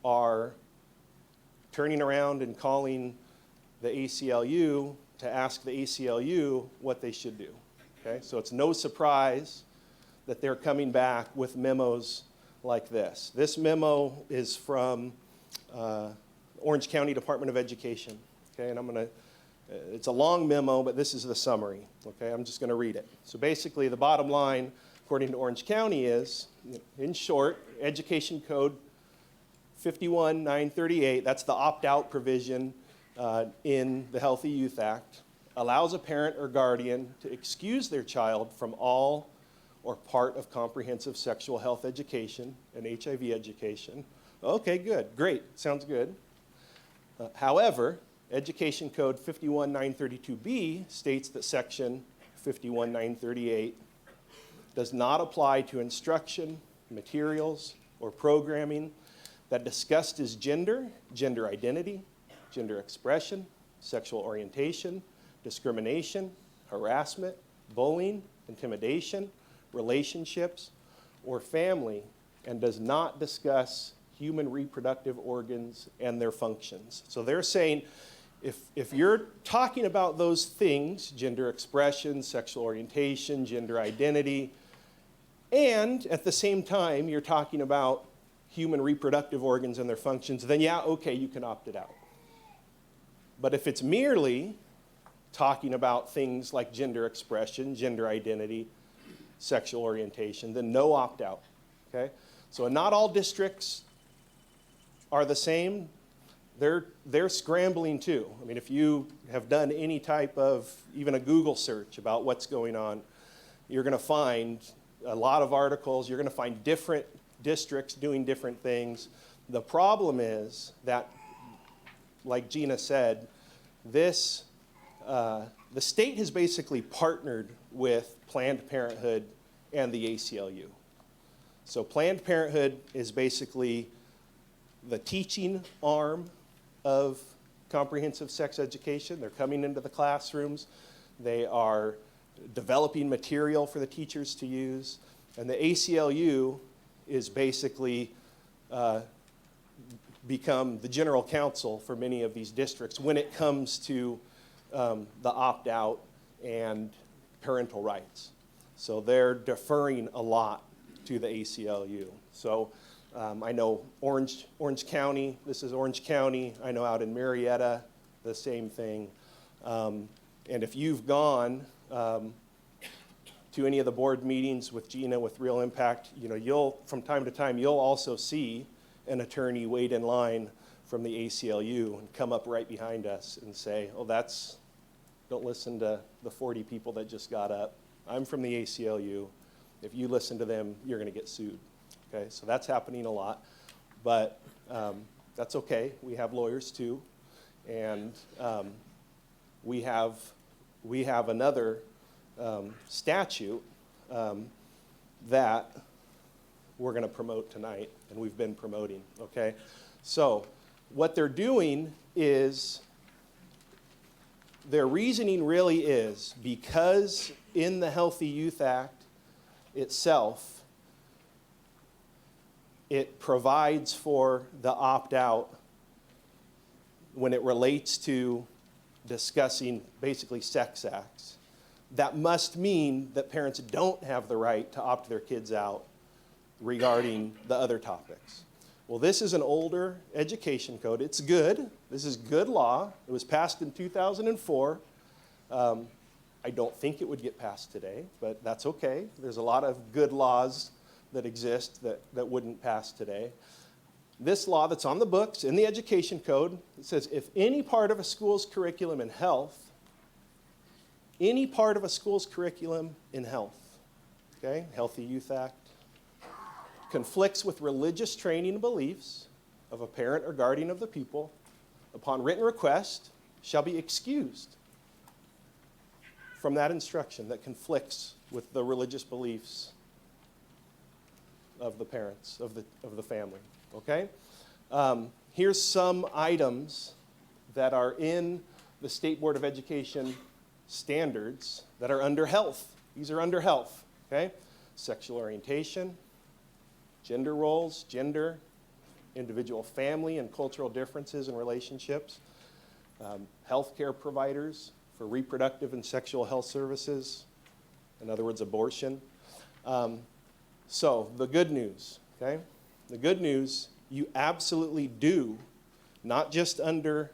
are turning around and calling the ACLU to ask the ACLU what they should do. Okay? So it's no surprise that they're coming back with memos like this. This memo is from Orange County Department of Education. Okay? And it's a long memo, but this is the summary. Okay? I'm just going to read it. So basically, the bottom line, according to Orange County, is, in short, Education Code 51-938, that's the opt-out provision in the Healthy Youth Act, allows a parent or guardian to excuse their child from all or part of comprehensive sexual health education and HIV education. Okay, good, great, sounds good. However, Education Code 51-932B states that Section 51-938 does not apply to instruction, materials, or programming that discusses gender, gender identity, gender expression, sexual orientation, discrimination, harassment, bullying, intimidation, relationships, or family, and does not discuss human reproductive organs and their functions. So they're saying if you're talking about those things, gender expression, sexual orientation, gender identity, and at the same time you're talking about human reproductive organs and their functions, then yeah, okay, you can opt it out. But if it's merely talking about things like gender expression, gender identity, sexual orientation, then no opt-out, okay? So not all districts are the same. They're scrambling too. I mean, if you have done any type of, even a Google search about what's going on, you're gonna find a lot of articles, you're gonna find different districts doing different things. The problem is that, like Gina said, this, the state has basically partnered with Planned Parenthood and the ACLU. So Planned Parenthood is basically the teaching arm of comprehensive sex education. They're coming into the classrooms. They are developing material for the teachers to use. And the ACLU is basically become the general counsel for many of these districts when it comes to the opt-out and parental rights. So they're deferring a lot to the ACLU. So I know Orange County, this is Orange County. I know out in Marietta, the same thing. And if you've gone to any of the board meetings with Gina with Real Impact, you know, you'll, from time to time, you'll also see an attorney wait in line from the ACLU and come up right behind us and say, oh, don't listen to the 40 people that just got up. I'm from the ACLU. If you listen to them, you're gonna get sued. Okay, so that's happening a lot, but that's okay. We have lawyers too, and we have another statute that we're going to promote tonight, and we've been promoting. Okay, so what they're doing is their reasoning really is because in the Healthy Youth Act itself, it provides for the opt-out when it relates to discussing basically sex acts. That must mean that parents don't have the right to opt their kids out regarding the other topics. Well, this is an older education code. It's good. This is good law. It was passed in 2004. I don't think it would get passed today, but that's okay. There's a lot of good laws that exist that wouldn't pass today. This law that's on the books in the education code, it says if any part of a school's curriculum in health, any part of a school's curriculum in health, okay, Healthy Youth Act, conflicts with religious training and beliefs of a parent or guardian of the pupil, upon written request, shall be excused from that instruction that conflicts with the religious beliefs of the parents, of the family, okay? Here's some items that are in the State Board of Education standards that are under health. These are under health, okay? Sexual orientation, gender roles, gender, individual family and cultural differences and relationships, healthcare providers for reproductive and sexual health services, in other words, abortion. So the good news, okay? The good news, you absolutely do, not just under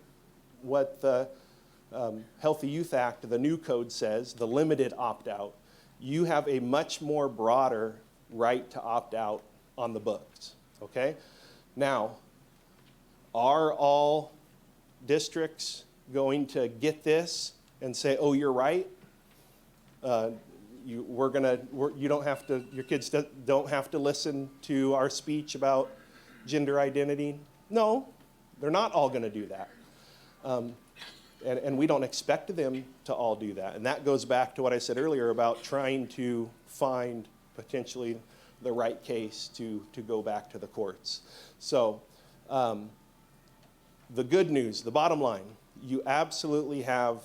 what the Healthy Youth Act, the new code says, the limited opt-out, you have a much more broader right to opt out on the books, okay? Now, are all districts going to get this and say, oh, you're right? Your kids don't have to listen to our speech about gender identity? No, they're not all going to do that. And we don't expect them to all do that. And that goes back to what I said earlier about trying to find potentially the right case to go back to the courts. So the good news, the bottom line, you absolutely have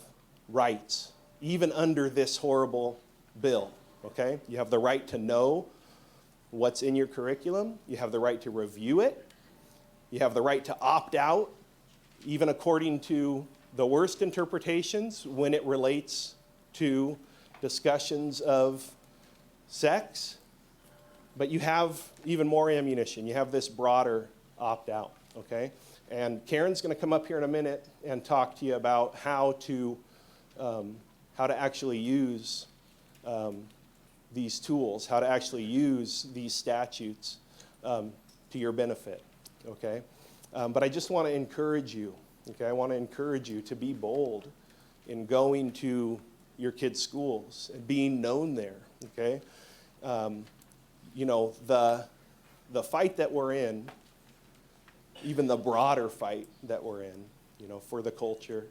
rights, even under this horrible bill, okay? You have the right to know what's in your curriculum. You have the right to review it. You have the right to opt out, even according to the worst interpretations when it relates to discussions of sex. But you have even more ammunition. You have this broader opt-out, okay? And Karen's going to come up here in a minute and talk to you about how to actually use these tools, how to actually use these statutes to your benefit, okay? But I just want to encourage you, okay? I want to encourage you to be bold in going to your kids' schools and being known there, okay? You know, the fight that we're in, even the broader fight that we're in, you know, for the culture,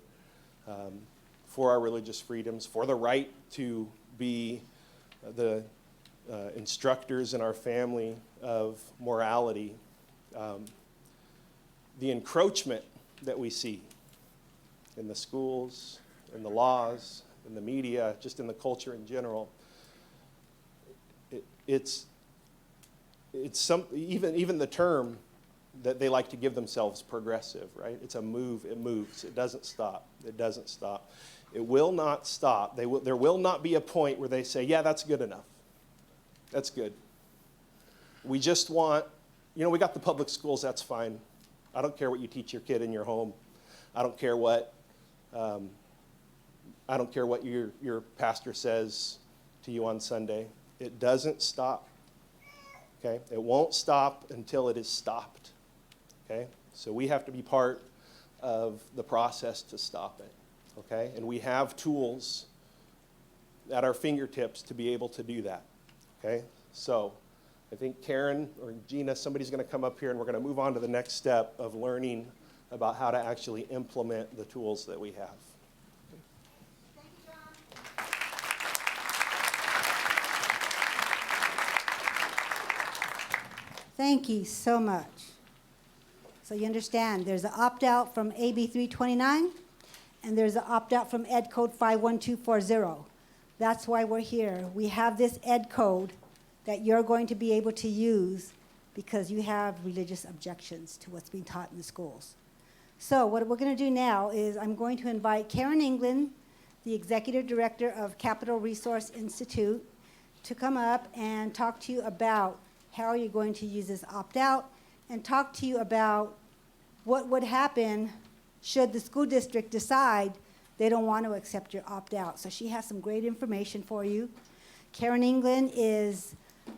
for our religious freedoms, for the right to be the instructors in our family of morality, the encroachment that we see in the schools, in the laws, in the media, just in the culture in general. It's some, even the term that they like to give themselves, progressive, right? It's a move, it moves, it doesn't stop, it doesn't stop. It will not stop. There will not be a point where they say, yeah, that's good enough. That's good. We just want, you know, we got the public schools, that's fine. I don't care what you teach your kid in your home. I don't care what your pastor says to you on Sunday. It doesn't stop. Okay? It won't stop until it is stopped. Okay? So we have to be part of the process to stop it. Okay? And we have tools at our fingertips to be able to do that. Okay? So I think Karen or Gina, somebody's going to come up here and we're going to move on to the next step of learning about how to actually implement the tools that we have. Thank you so much. So you understand, there's an opt-out from AB 329, and there's an opt-out from Ed Code 51240. That's why we're here. We have this Ed Code that you're going to be able to use because you have religious objections to what's being taught in the schools. So what we're going to do now is I'm going to invite Karen England, the Executive Director of Capital Resource Institute, to come up and talk to you about how you're going to use this opt-out, and talk to you about what would happen should the school district decide they don't want to accept your opt-out. So she has some great information for you. Karen England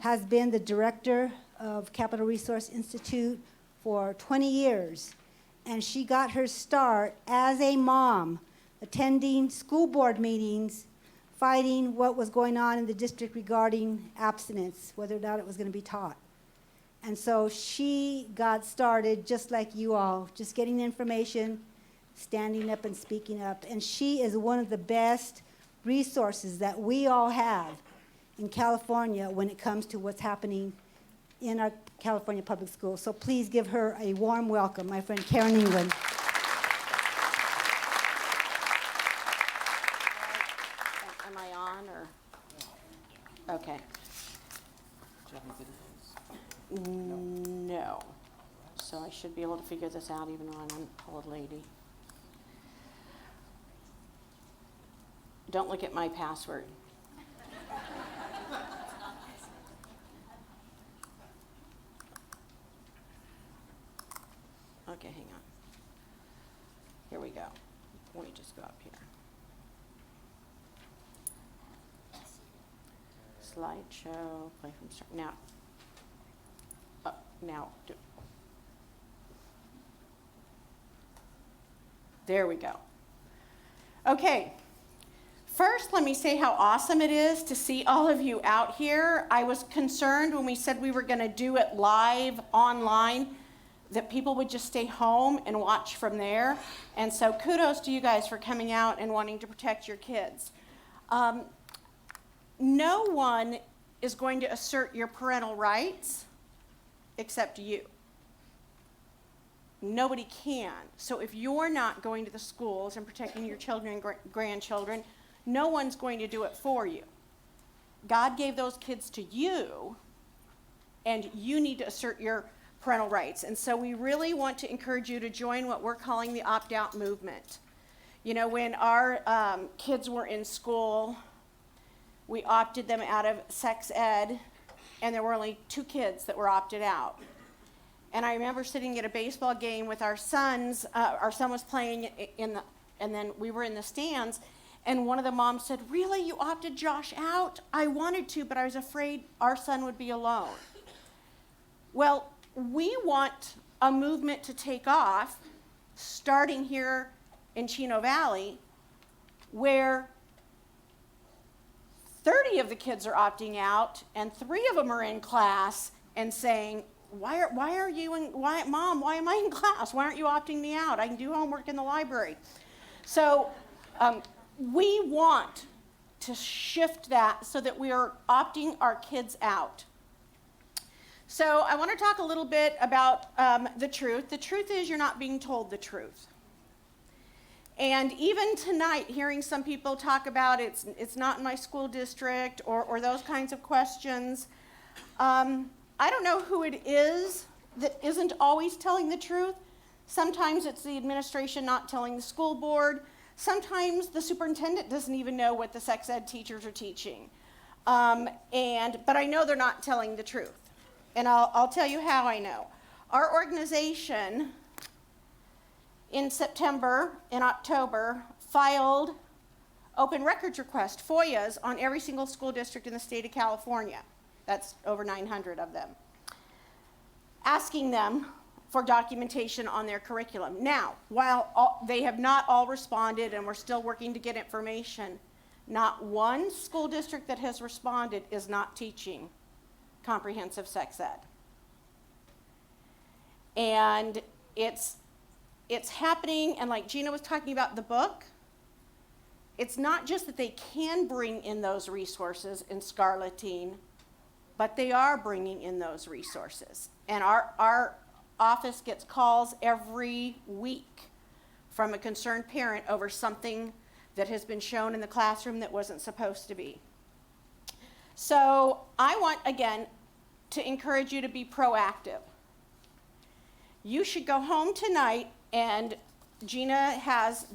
has been the director of Capital Resource Institute for 20 years, and she got her start as a mom, attending school board meetings, fighting what was going on in the district regarding abstinence, whether or not it was going to be taught. And so she got started just like you all, just getting information, standing up and speaking up. And she is one of the best resources that we all have in California when it comes to what's happening in our California public schools. So please give her a warm welcome, my friend Karen England. Am I on or? Okay. No. So I should be able to figure this out even though I'm an old lady. Don't look at my password. Okay, hang on. Here we go. Let me just go up here. Slideshow, play from start. Now, there we go. Okay. First, let me say how awesome it is to see all of you out here. I was concerned when we said we were going to do it live online that people would just stay home and watch from there. And so kudos to you guys for coming out and wanting to protect your kids. No one is going to assert your parental rights except you. Nobody can. So if you're not going to the schools and protecting your children and grandchildren, no one's going to do it for you. God gave those kids to you, and you need to assert your parental rights. And so we really want to encourage you to join what we're calling the opt-out movement. You know, when our kids were in school, we opted them out of sex ed, and there were only 2 kids that were opted out. And I remember sitting at a baseball game with our sons. Our son was playing and then we were in the stands, and one of the moms said, "Really, you opted Josh out?" "I wanted to, but I was afraid our son would be alone." Well, we want a movement to take off, starting here in Chino Valley, where 30 of the kids are opting out, and 3 of them are in class and saying, Mom, why am I in class? Why aren't you opting me out? I can do homework in the library. So we want to shift that so that we are opting our kids out. So I want to talk a little bit about the truth. The truth is you're not being told the truth. And even tonight, hearing some people talk about it's not in my school district or those kinds of questions, I don't know who it is that isn't always telling the truth. Sometimes it's the administration not telling the school board. Sometimes the superintendent doesn't even know what the sex ed teachers are teaching. But I know they're not telling the truth. And I'll tell you how I know. Our organization in September and October filed open records requests, FOIAs, on every single school district in the state of California. That's over 900 of them, asking them for documentation on their curriculum. Now, while they have not all responded and we're still working to get information, not one school district that has responded is not teaching comprehensive sex ed. And it's happening, and like Gina was talking about the book, it's not just that they can bring in those resources in Scarlettine, but they are bringing in those resources. And our office gets calls every week from a concerned parent over something that has been shown in the classroom that wasn't supposed to be. So I want, again, to encourage you to be proactive. You should go home tonight, and Gina has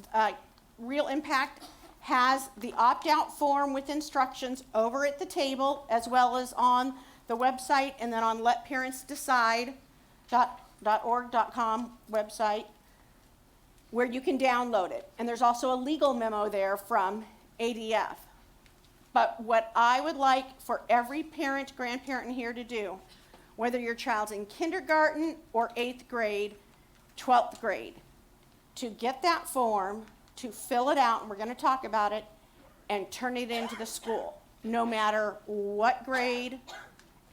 Real Impact has the opt-out form with instructions over at the table, as well as on the website, and then on letparentsdecide.org.com website, where you can download it. And there's also a legal memo there from ADF. But what I would like for every parent, grandparent in here to do, whether your child's in kindergarten or 8th grade, 12th grade, to get that form, to fill it out, and we're going to talk about it, and turn it into the school. No matter what grade,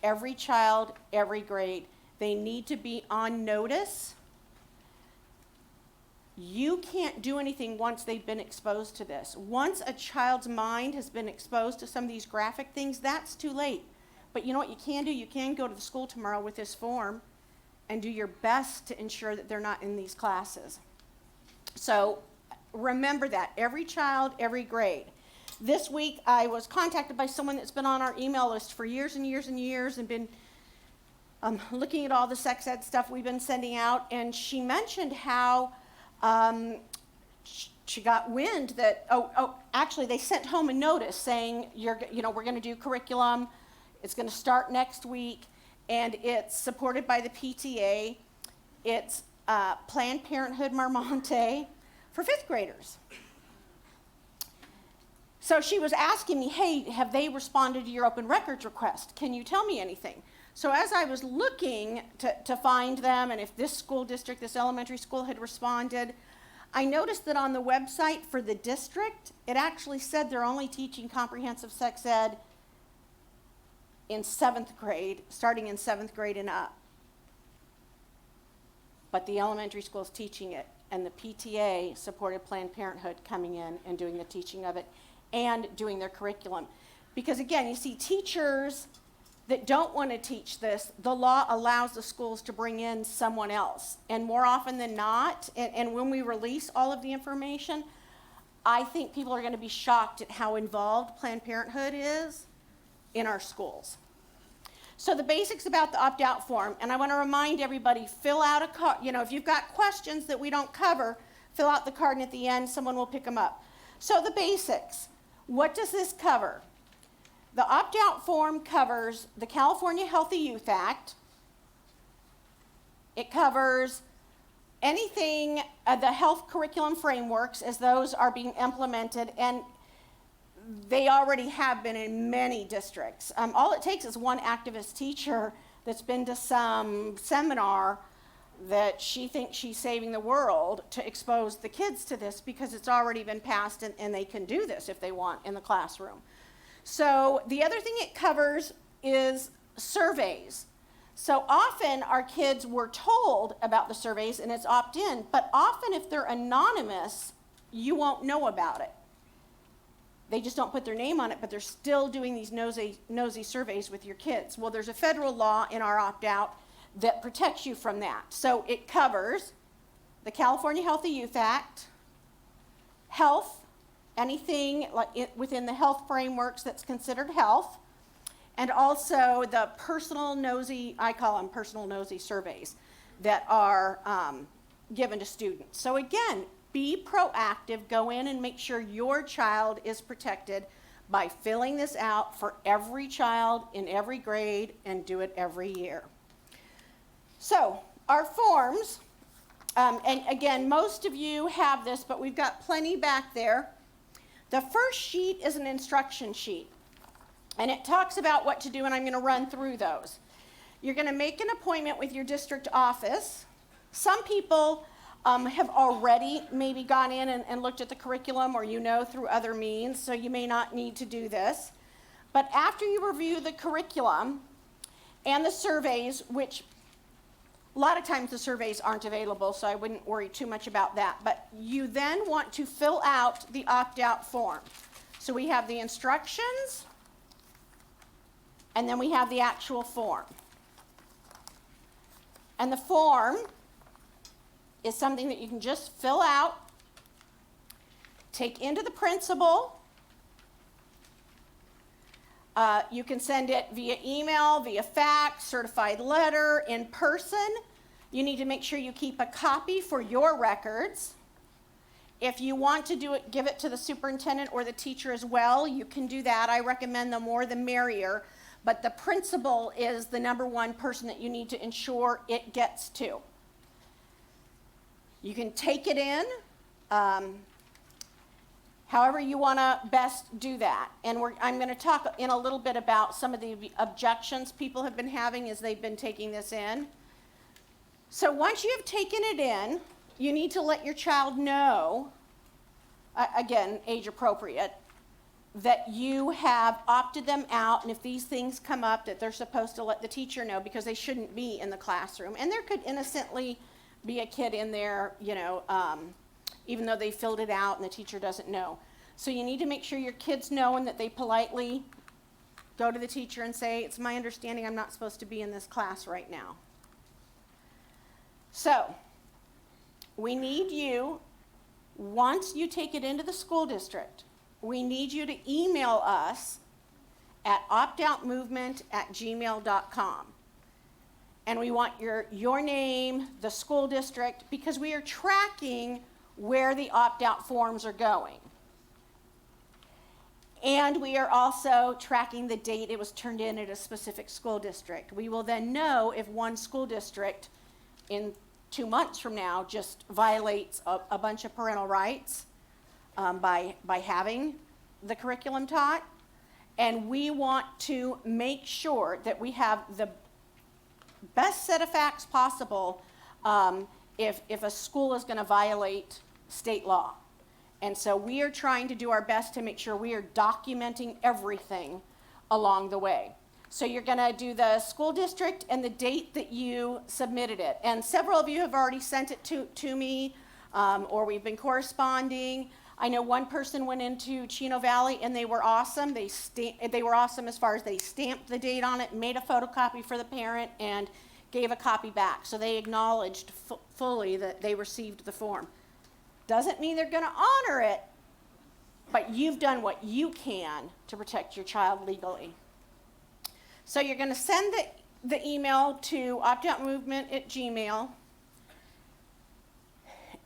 every child, every grade, they need to be on notice. You can't do anything once they've been exposed to this. Once a child's mind has been exposed to some of these graphic things, that's too late. But you know what you can do? You can go to the school tomorrow with this form and do your best to ensure that they're not in these classes. So remember that, every child, every grade. This week I was contacted by someone that's been on our email list for years and years and years and been looking at all the sex ed stuff we've been sending out, and she mentioned how she got wind that, actually they sent home a notice saying, we're going to do curriculum. It's going to start next week, and it's supported by the PTA. It's Planned Parenthood Marmonte for 5th graders. So she was asking me, hey, have they responded to your open records request? Can you tell me anything? So as I was looking to find them, and if this school district, this elementary school had responded, I noticed that on the website for the district, it actually said they're only teaching comprehensive sex ed in 7th grade, starting in 7th grade and up. But the elementary school is teaching it, and the PTA supported Planned Parenthood coming in and doing the teaching of it and doing their curriculum. Because again, you see teachers that don't want to teach this, the law allows the schools to bring in someone else. And more often than not, and when we release all of the information, I think people are going to be shocked at how involved Planned Parenthood is in our schools. So the basics about the opt-out form, and I want to remind everybody, fill out a card. You know, if you've got questions that we don't cover, fill out the card, and at the end, someone will pick them up. So the basics. What does this cover? The opt-out form covers the California Healthy Youth Act. It covers anything, the health curriculum frameworks as those are being implemented, and they already have been in many districts. All it takes is one activist teacher that's been to some seminar that she thinks she's saving the world to expose the kids to this, because it's already been passed and they can do this if they want in the classroom. So the other thing it covers is surveys. So often our kids were told about the surveys and it's opt-in, but often if they're anonymous, you won't know about it. They just don't put their name on it, but they're still doing these nosy surveys with your kids. Well, there's a federal law in our opt-out that protects you from that. So it covers the California Healthy Youth Act, health, anything like within the health frameworks that's considered health, and also the personal nosy, I call them personal nosy surveys that are given to students. So again, be proactive, go in and make sure your child is protected by filling this out for every child in every grade, and do it every year. So our forms, and again, most of you have this, but we've got plenty back there. The first sheet is an instruction sheet, and it talks about what to do, and I'm going to run through those. You're going to make an appointment with your district office. Some people have already maybe gone in and looked at the curriculum, or through other means, so you may not need to do this. But after you review the curriculum and the surveys, which a lot of times the surveys aren't available, so I wouldn't worry too much about that, but you then want to fill out the opt-out form. So we have the instructions, and then we have the actual form. And the form is something that you can just fill out, take into the principal. You can send it via email, via fax, certified letter, in person. You need to make sure you keep a copy for your records. If you want to do it, give it to the superintendent or the teacher as well, you can do that. I recommend the more the merrier, but the principal is the number one person that you need to ensure it gets to. You can take it in, however you want to best do that. And I'm going to talk in a little bit about some of the objections people have been having as they've been taking this in. So once you have taken it in, you need to let your child know, again, age appropriate, that you have opted them out, and if these things come up, that they're supposed to let the teacher know, because they shouldn't be in the classroom. And there could innocently be a kid in there, even though they filled it out and the teacher doesn't know. So you need to make sure your kids know, and that they politely go to the teacher and say, it's my understanding I'm not supposed to be in this class right now. So we need you, once you take it into the school district, we need you to email us at optoutmovement@gmail.com. And we want your name, the school district, because we are tracking where the opt-out forms are going. And we are also tracking the date it was turned in at a specific school district. We will then know if one school district in 2 months from now just violates a bunch of parental rights by having the curriculum taught. And we want to make sure that we have the best set of facts possible if a school is going to violate state law. And so we are trying to do our best to make sure we are documenting everything along the way. So you're going to do the school district and the date that you submitted it. And several of you have already sent it to me, or we've been corresponding. I know one person went into Chino Valley and they were awesome. They were awesome as far as they stamped the date on it, made a photocopy for the parent, and gave a copy back. So they acknowledged fully that they received the form. Doesn't mean they're going to honor it, but you've done what you can to protect your child legally. So you're going to send the email to optoutmovement@gmail.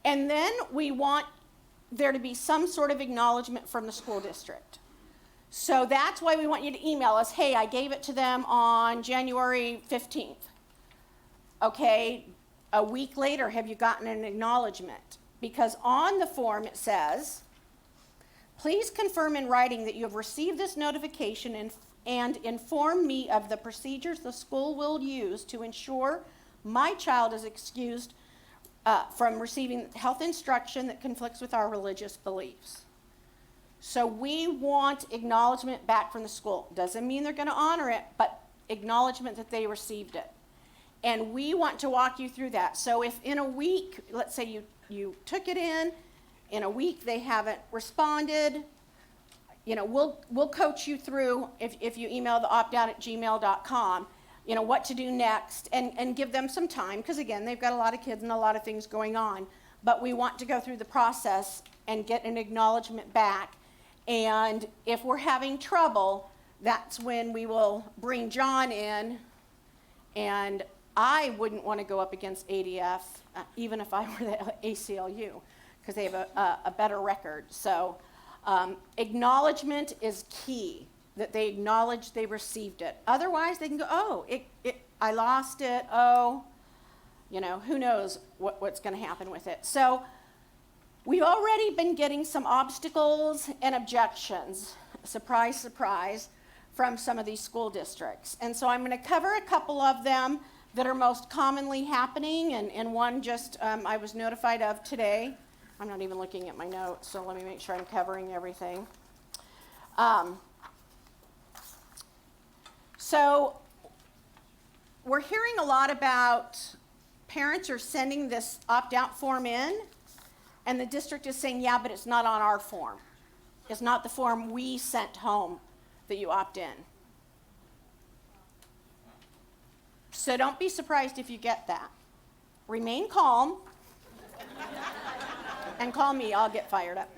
And then we want there to be some sort of acknowledgement from the school district. So that's why we want you to email us, hey, I gave it to them on January 15th. Okay, a week later, have you gotten an acknowledgement? Because on the form it says, please confirm in writing that you have received this notification and inform me of the procedures the school will use to ensure my child is excused from receiving health instruction that conflicts with our religious beliefs. So we want acknowledgement back from the school. Doesn't mean they're going to honor it, but acknowledgement that they received it. And we want to walk you through that. So if in a week, let's say you took it in a week they haven't responded, you know, we'll coach you through, if you email the optout@gmail.com, you know, what to do next, and give them some time, because again, they've got a lot of kids and a lot of things going on. But we want to go through the process and get an acknowledgement back. And if we're having trouble, that's when we will bring John in. And I wouldn't want to go up against ADF, even if I were the ACLU, because they have a better record. So acknowledgement is key, that they acknowledge they received it. Otherwise, they can go, oh, I lost it. Oh, you know, who knows what's going to happen with it. So we've already been getting some obstacles and objections, surprise, surprise, from some of these school districts. And so I'm going to cover a couple of them that are most commonly happening, and one just I was notified of today. I'm not even looking at my notes, so let me make sure I'm covering everything. So we're hearing a lot about parents are sending this opt-out form in, and the district is saying, yeah, but it's not on our form. It's not the form we sent home that you opt in. So don't be surprised if you get that. Remain calm and call me, I'll get fired up.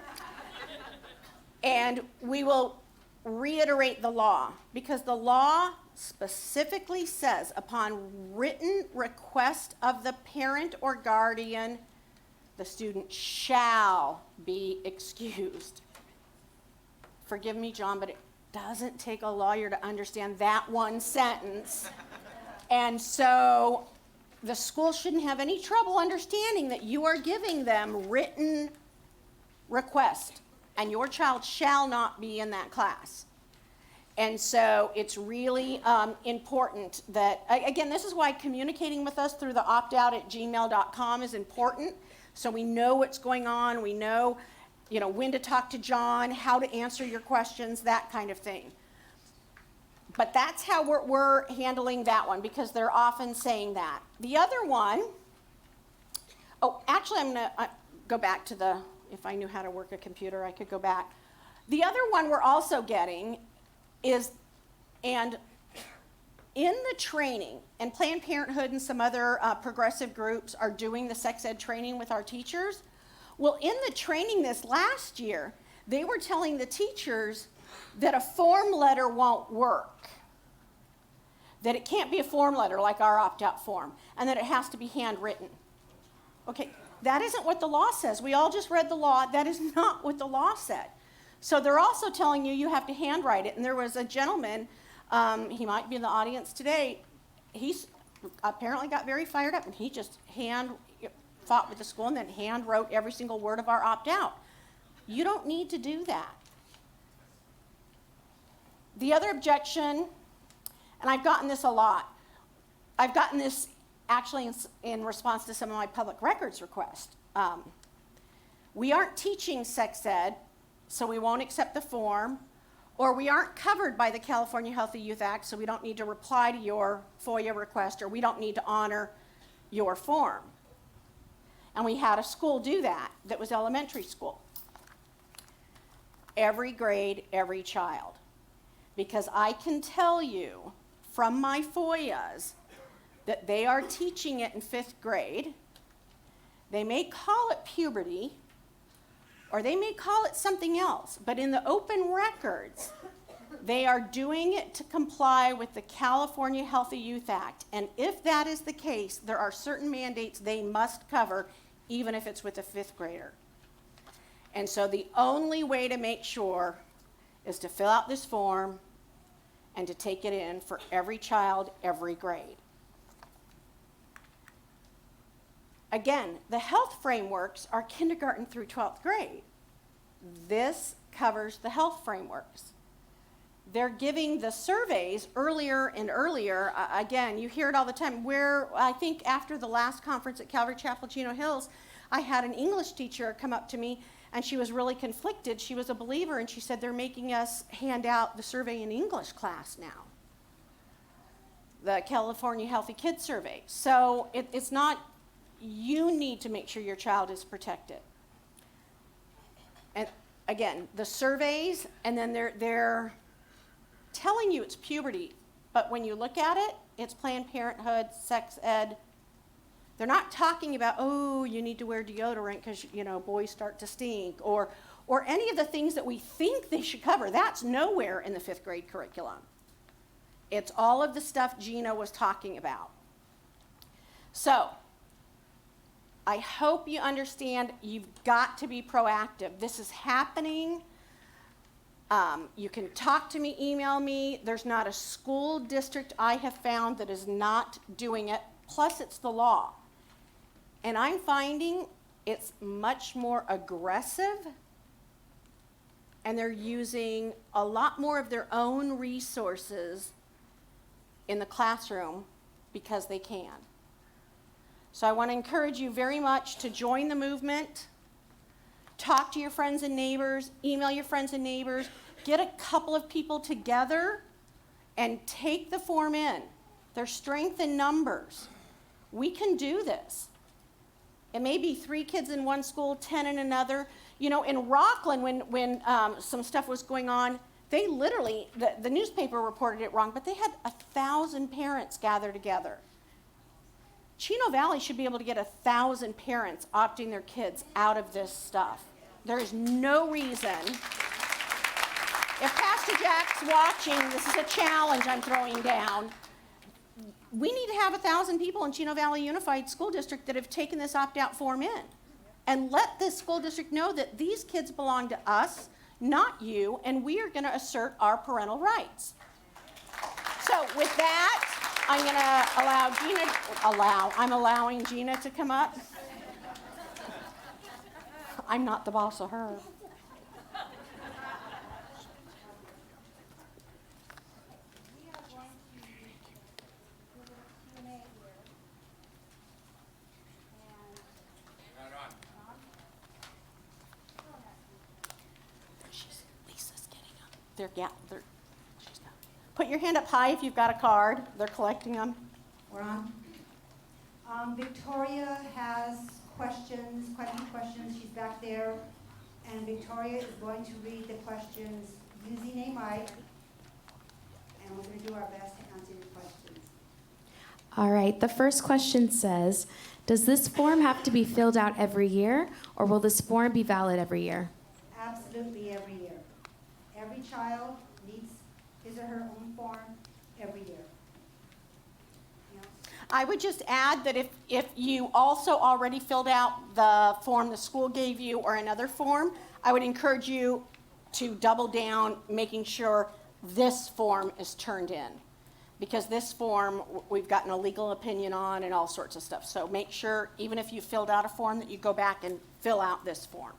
And we will reiterate the law, because the law specifically says upon written request of the parent or guardian, the student shall be excused. Forgive me, John, but it doesn't take a lawyer to understand that one sentence. And so the school shouldn't have any trouble understanding that you are giving them written request, and your child shall not be in that class. And so it's really important that, again, this is why communicating with us through the optout@gmail.com is important, so we know what's going on, we know, you know, when to talk to John, how to answer your questions, that kind of thing. But that's how we're handling that one, because they're often saying that. The other one, oh, actually I'm gonna go back to if I knew how to work a computer, I could go back. The other one we're also getting is, and in the training, and Planned Parenthood and some other progressive groups are doing the sex ed training with our teachers. Well, in the training this last year, they were telling the teachers that a form letter won't work, that it can't be a form letter like our opt-out form, and that it has to be handwritten. Okay, that isn't what the law says. We all just read the law. That is not what the law said. So they're also telling you have to handwrite it. And there was a gentleman, he might be in the audience today, he's apparently got very fired up, and he just fought with the school and then hand wrote every single word of our opt-out. You don't need to do that. The other objection, and I've gotten this a lot, I've gotten this actually in response to some of my public records requests. We aren't teaching sex ed, so we won't accept the form, or we aren't covered by the California Healthy Youth Act, so we don't need to reply to your FOIA request, or we don't need to honor your form. And we had a school do that was elementary school. Every grade, every child. Because I can tell you from my FOIAs that they are teaching it in 5th grade. They may call it puberty, or they may call it something else, but in the open records, They are doing it to comply with the California Healthy Youth Act. And if that is the case, there are certain mandates they must cover, even if it's with a 5th grader. And so the only way to make sure is to fill out this form and to take it in for every child, every grade. Again, the health frameworks are kindergarten through 12th grade. This covers the health frameworks. They're giving the surveys earlier and earlier. Again, you hear it all the time. Where I think after the last conference at Calvary Chapel Chino Hills, I had an English teacher come up to me, and she was really conflicted. She was a believer, and she said, they're making us hand out the survey in English class now, the California Healthy Kids Survey. So it's not, you need to make sure your child is protected. And again, the surveys, and then they're telling you it's puberty, but when you look at it, it's Planned Parenthood, sex ed. They're not talking about, oh, you need to wear deodorant because, you know, boys start to stink, or any of the things that we think they should cover. That's nowhere in the 5th grade curriculum. It's all of the stuff Gina was talking about. So, I hope you understand you've got to be proactive. This is happening. You can talk to me, email me. There's not a school district I have found that is not doing it. Plus, it's the law. And I'm finding it's much more aggressive, and they're using a lot more of their own resources in the classroom because they can. So I want to encourage you very much to join the movement. Talk to your friends and neighbors, email your friends and neighbors, get a couple of people together and take the form in. There's strength in numbers. We can do this. It may be 3 kids in one school, 10 in another. You know, in Rockland, when some stuff was going on, they literally, the newspaper reported it wrong, but they had 1,000 parents gather together. Chino Valley should be able to get 1,000 parents opting their kids out of this stuff. There is no reason. If Pastor Jack's watching, this is a challenge I'm throwing down. We need to have 1,000 people in Chino Valley Unified School District that have taken this opt-out form in. And let this school district know that these kids belong to us, not you, and we are going to assert our parental rights. So with that, I'm going to I'm allowing Gina to come up. I'm not the boss of her. Put your hand up high if you've got a card. They're collecting them. We're on. Victoria has questions, quite a few questions. She's back there. And Victoria is going to read the questions using a mic. And we're going to do our best to answer your questions. All right, the first question says, does this form have to be filled out every year, or will this form be valid every year? Absolutely every year. Every child needs his or her own form every year. I would just add that if you also already filled out the form the school gave you or another form, I would encourage you to double down making sure this form is turned in. Because this form, we've gotten a legal opinion on and all sorts of stuff. So make sure, even if you filled out a form, that you go back and fill out this form.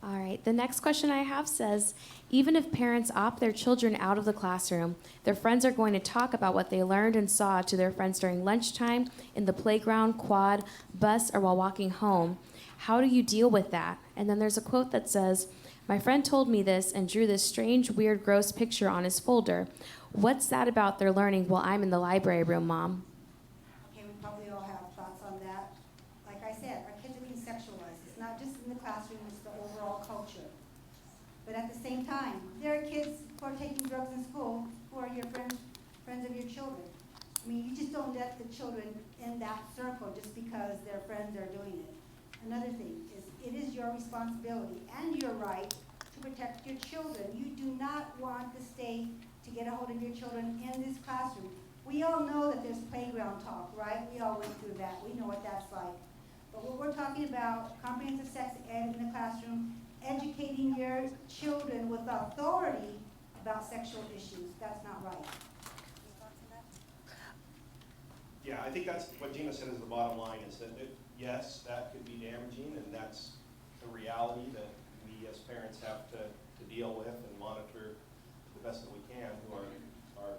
All right, the next question I have says, even if parents opt their children out of the classroom, their friends are going to talk about what they learned and saw to their friends during lunchtime, in the playground, quad, bus, or while walking home. How do you deal with that? And then there's a quote that says, my friend told me this and drew this strange, weird, gross picture on his folder. What's that about their learning while I'm in the library room, Mom? Okay, we probably all have thoughts on that. Like I said, our kids are being sexualized. It's not just in the classroom, it's the overall culture. But at the same time, there are kids who are taking drugs in school who are your friends of your children. I mean, you just don't let the children in that circle just because their friends are doing it. Another thing is, it is your responsibility and your right to to protect your children. You do not want the state to get a hold of your children in this classroom. We all know that there's playground talk, right? We all went through that. We know what that's like. But what we're talking about, comprehensive sex ed in the classroom, educating your children with authority about sexual issues. That's not right. Yeah, I think that's what Gina said is the bottom line, is that yes, that could be damaging, and that's a reality that we as parents have to deal with and monitor the best that we can who our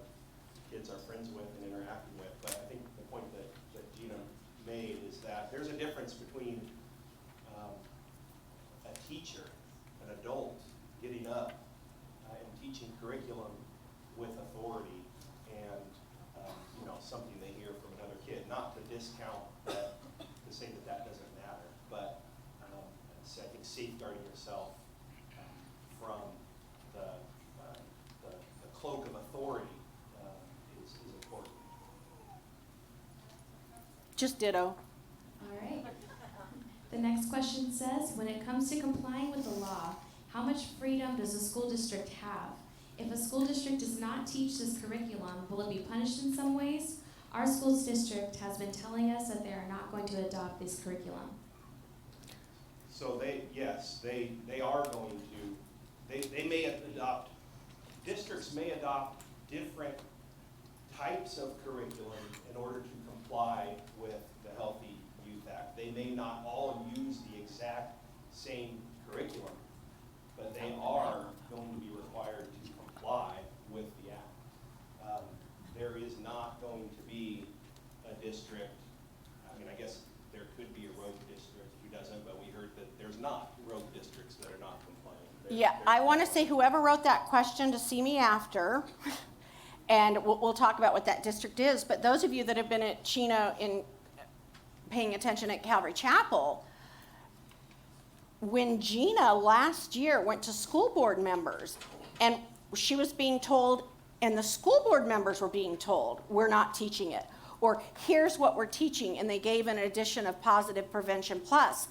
kids are friends with and interacting with. But I think the point that Gina made is that there's a difference between a teacher, an adult, getting up and teaching curriculum with authority and something they hear from another kid. Not to discount that, to say that doesn't matter, but I think safeguarding yourself from the cloak of authority is important. Just ditto. All right. The next question says, when it comes to complying with the law, how much freedom does a school district have? If a school district does not teach this curriculum, will it be punished in some ways? Our school district has been telling us that they are not going to adopt this curriculum. So they are going to, they may adopt, districts may adopt different types of curriculum in order to comply with the Healthy Youth Act. They may not all use the exact same curriculum, but they are going to be required to comply with the act. There is not going to be a district, I mean, I guess there could be a rogue district who doesn't, but we heard that there's not rogue districts that are not complying. Yeah, I want to say whoever wrote that question to see me after, and we'll talk about what that district is, but those of you that have been at Chino in paying attention at Calvary Chapel, when Gina last year went to school board members and she was being told, and the school board members were being told, we're not teaching it, or here's what we're teaching, and they gave an addition of Positive Prevention Plus.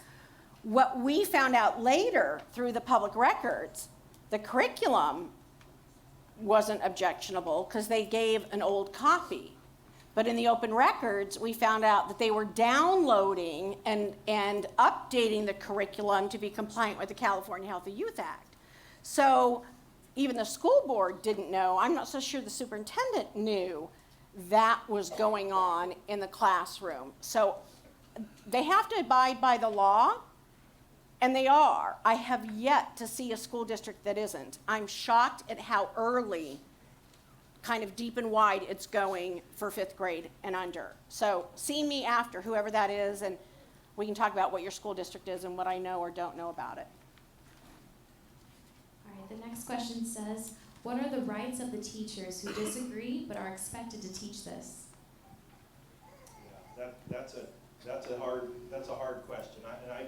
What we found out later through the public records, the curriculum wasn't objectionable because they gave an old copy. But in the open records, we found out that they were downloading and updating the curriculum to be compliant with the California Healthy Youth Act. So even the school board didn't know. I'm not so sure the superintendent knew that was going on in the classroom. So they have to abide by the law, and they are. I have yet to see a school district that isn't. I'm shocked at how early, kind of deep and wide, it's going for 5th grade and under. So see me after, whoever that is, and we can talk about what your school district is and what I know or don't know about it. All right, the next question says, what are the rights of the teachers who disagree but are expected to teach this? Yeah, that's a hard question. I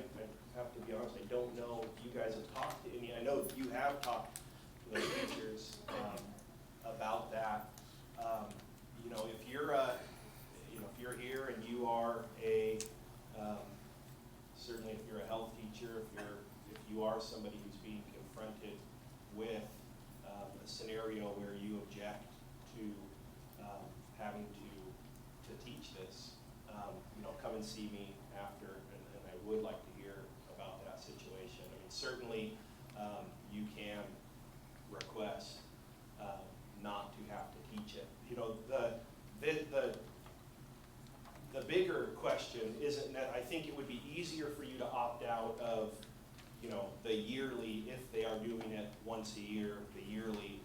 have to be honest, I don't know if you guys have talked to any. I know you have talked to the teachers about that. If you're here and you are certainly if you're a health teacher, if you are somebody who's being confronted with a scenario where you object to having to teach this, come and see me after, and I would like to hear about that situation. I mean, certainly you can request not to have to teach it. The bigger question isn't that I think it would be easier for you to opt out of the yearly, if they are doing it once a year, the yearly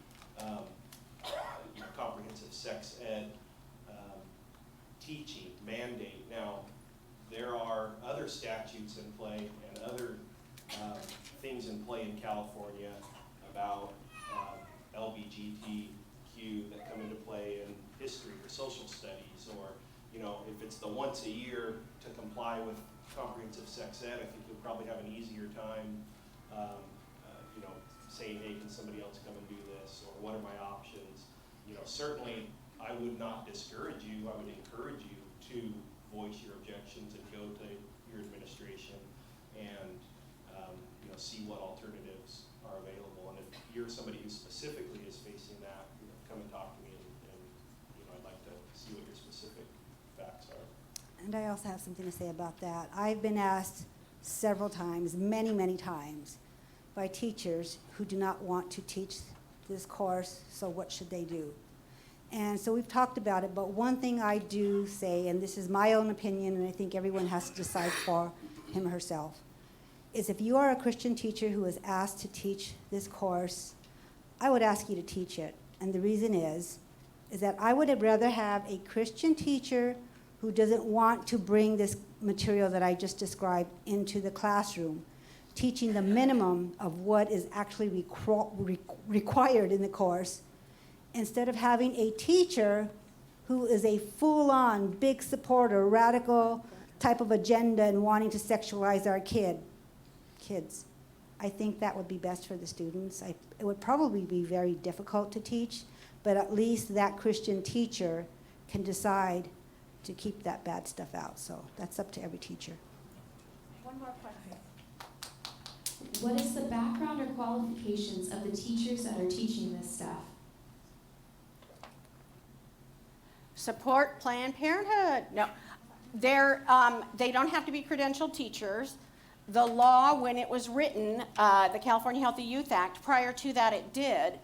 comprehensive sex ed teaching mandate. Now, there are other statutes in play and other things in play in California about LGBTQ that come into play in history or social studies, or if it's the once a year to comply with comprehensive sex ed, I think you'll probably have an easier time saying, hey, can somebody else come and do this, or what are my options? Certainly I would not discourage you. I would encourage you to voice your objections and go to your administration and see what alternatives are available. And I also have something to say about that. I've been asked several times, many, many times, by teachers who do not want to teach this course, so what should they do? And so we've talked about it, but one thing I do say, and this is my own opinion, and I think everyone has to decide for him or herself, is if you are a Christian teacher who is asked to teach this course, I would ask you to teach it. And the reason is that I would rather have a Christian teacher who doesn't want to bring this material that I just described into the classroom, teaching the minimum of what is actually required in the course, instead of having a teacher who is a full-on big supporter, radical type of agenda and wanting to sexualize our kids. I think that would be best for the students. It would probably be very difficult to teach, but at least that Christian teacher can decide to keep that bad stuff out. So that's up to every teacher. One more question. What is the background or qualifications of the teachers that are teaching this stuff? Support Planned Parenthood. No, they don't have to be credentialed teachers. The law, when it was written, the California Healthy Youth Act, prior to that it did,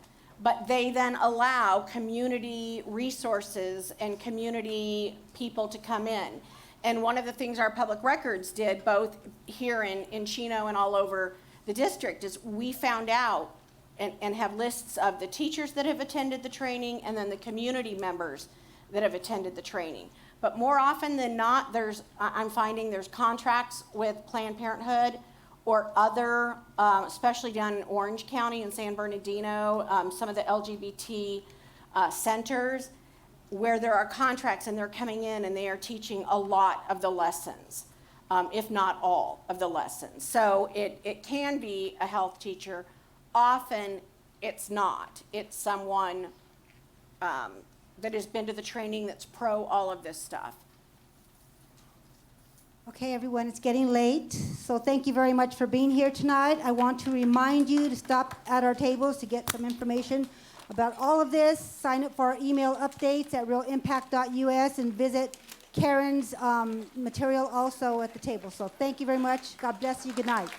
but they then allow community resources and community people to come in. And one of the things our public records did, both here in Chino and all over the district, is we found out and have lists of the teachers that have attended the training and then the community members that have attended the training. But more often than not, I'm finding there's contracts with Planned Parenthood or other, especially down in Orange County and San Bernardino, some of the LGBT centers, where there are contracts and they're coming in and they are teaching a lot of the lessons, if not all of the lessons. So it can be a health teacher. Often it's not. It's someone that has been to the training that's pro all of this stuff. Okay, everyone, it's getting late, so thank you very much for being here tonight. I want to remind you to stop at our tables to get some information about all of this. Sign up for our email updates at realimpact.us and visit Karen's material also at the table. So thank you very much. God bless you. Good night.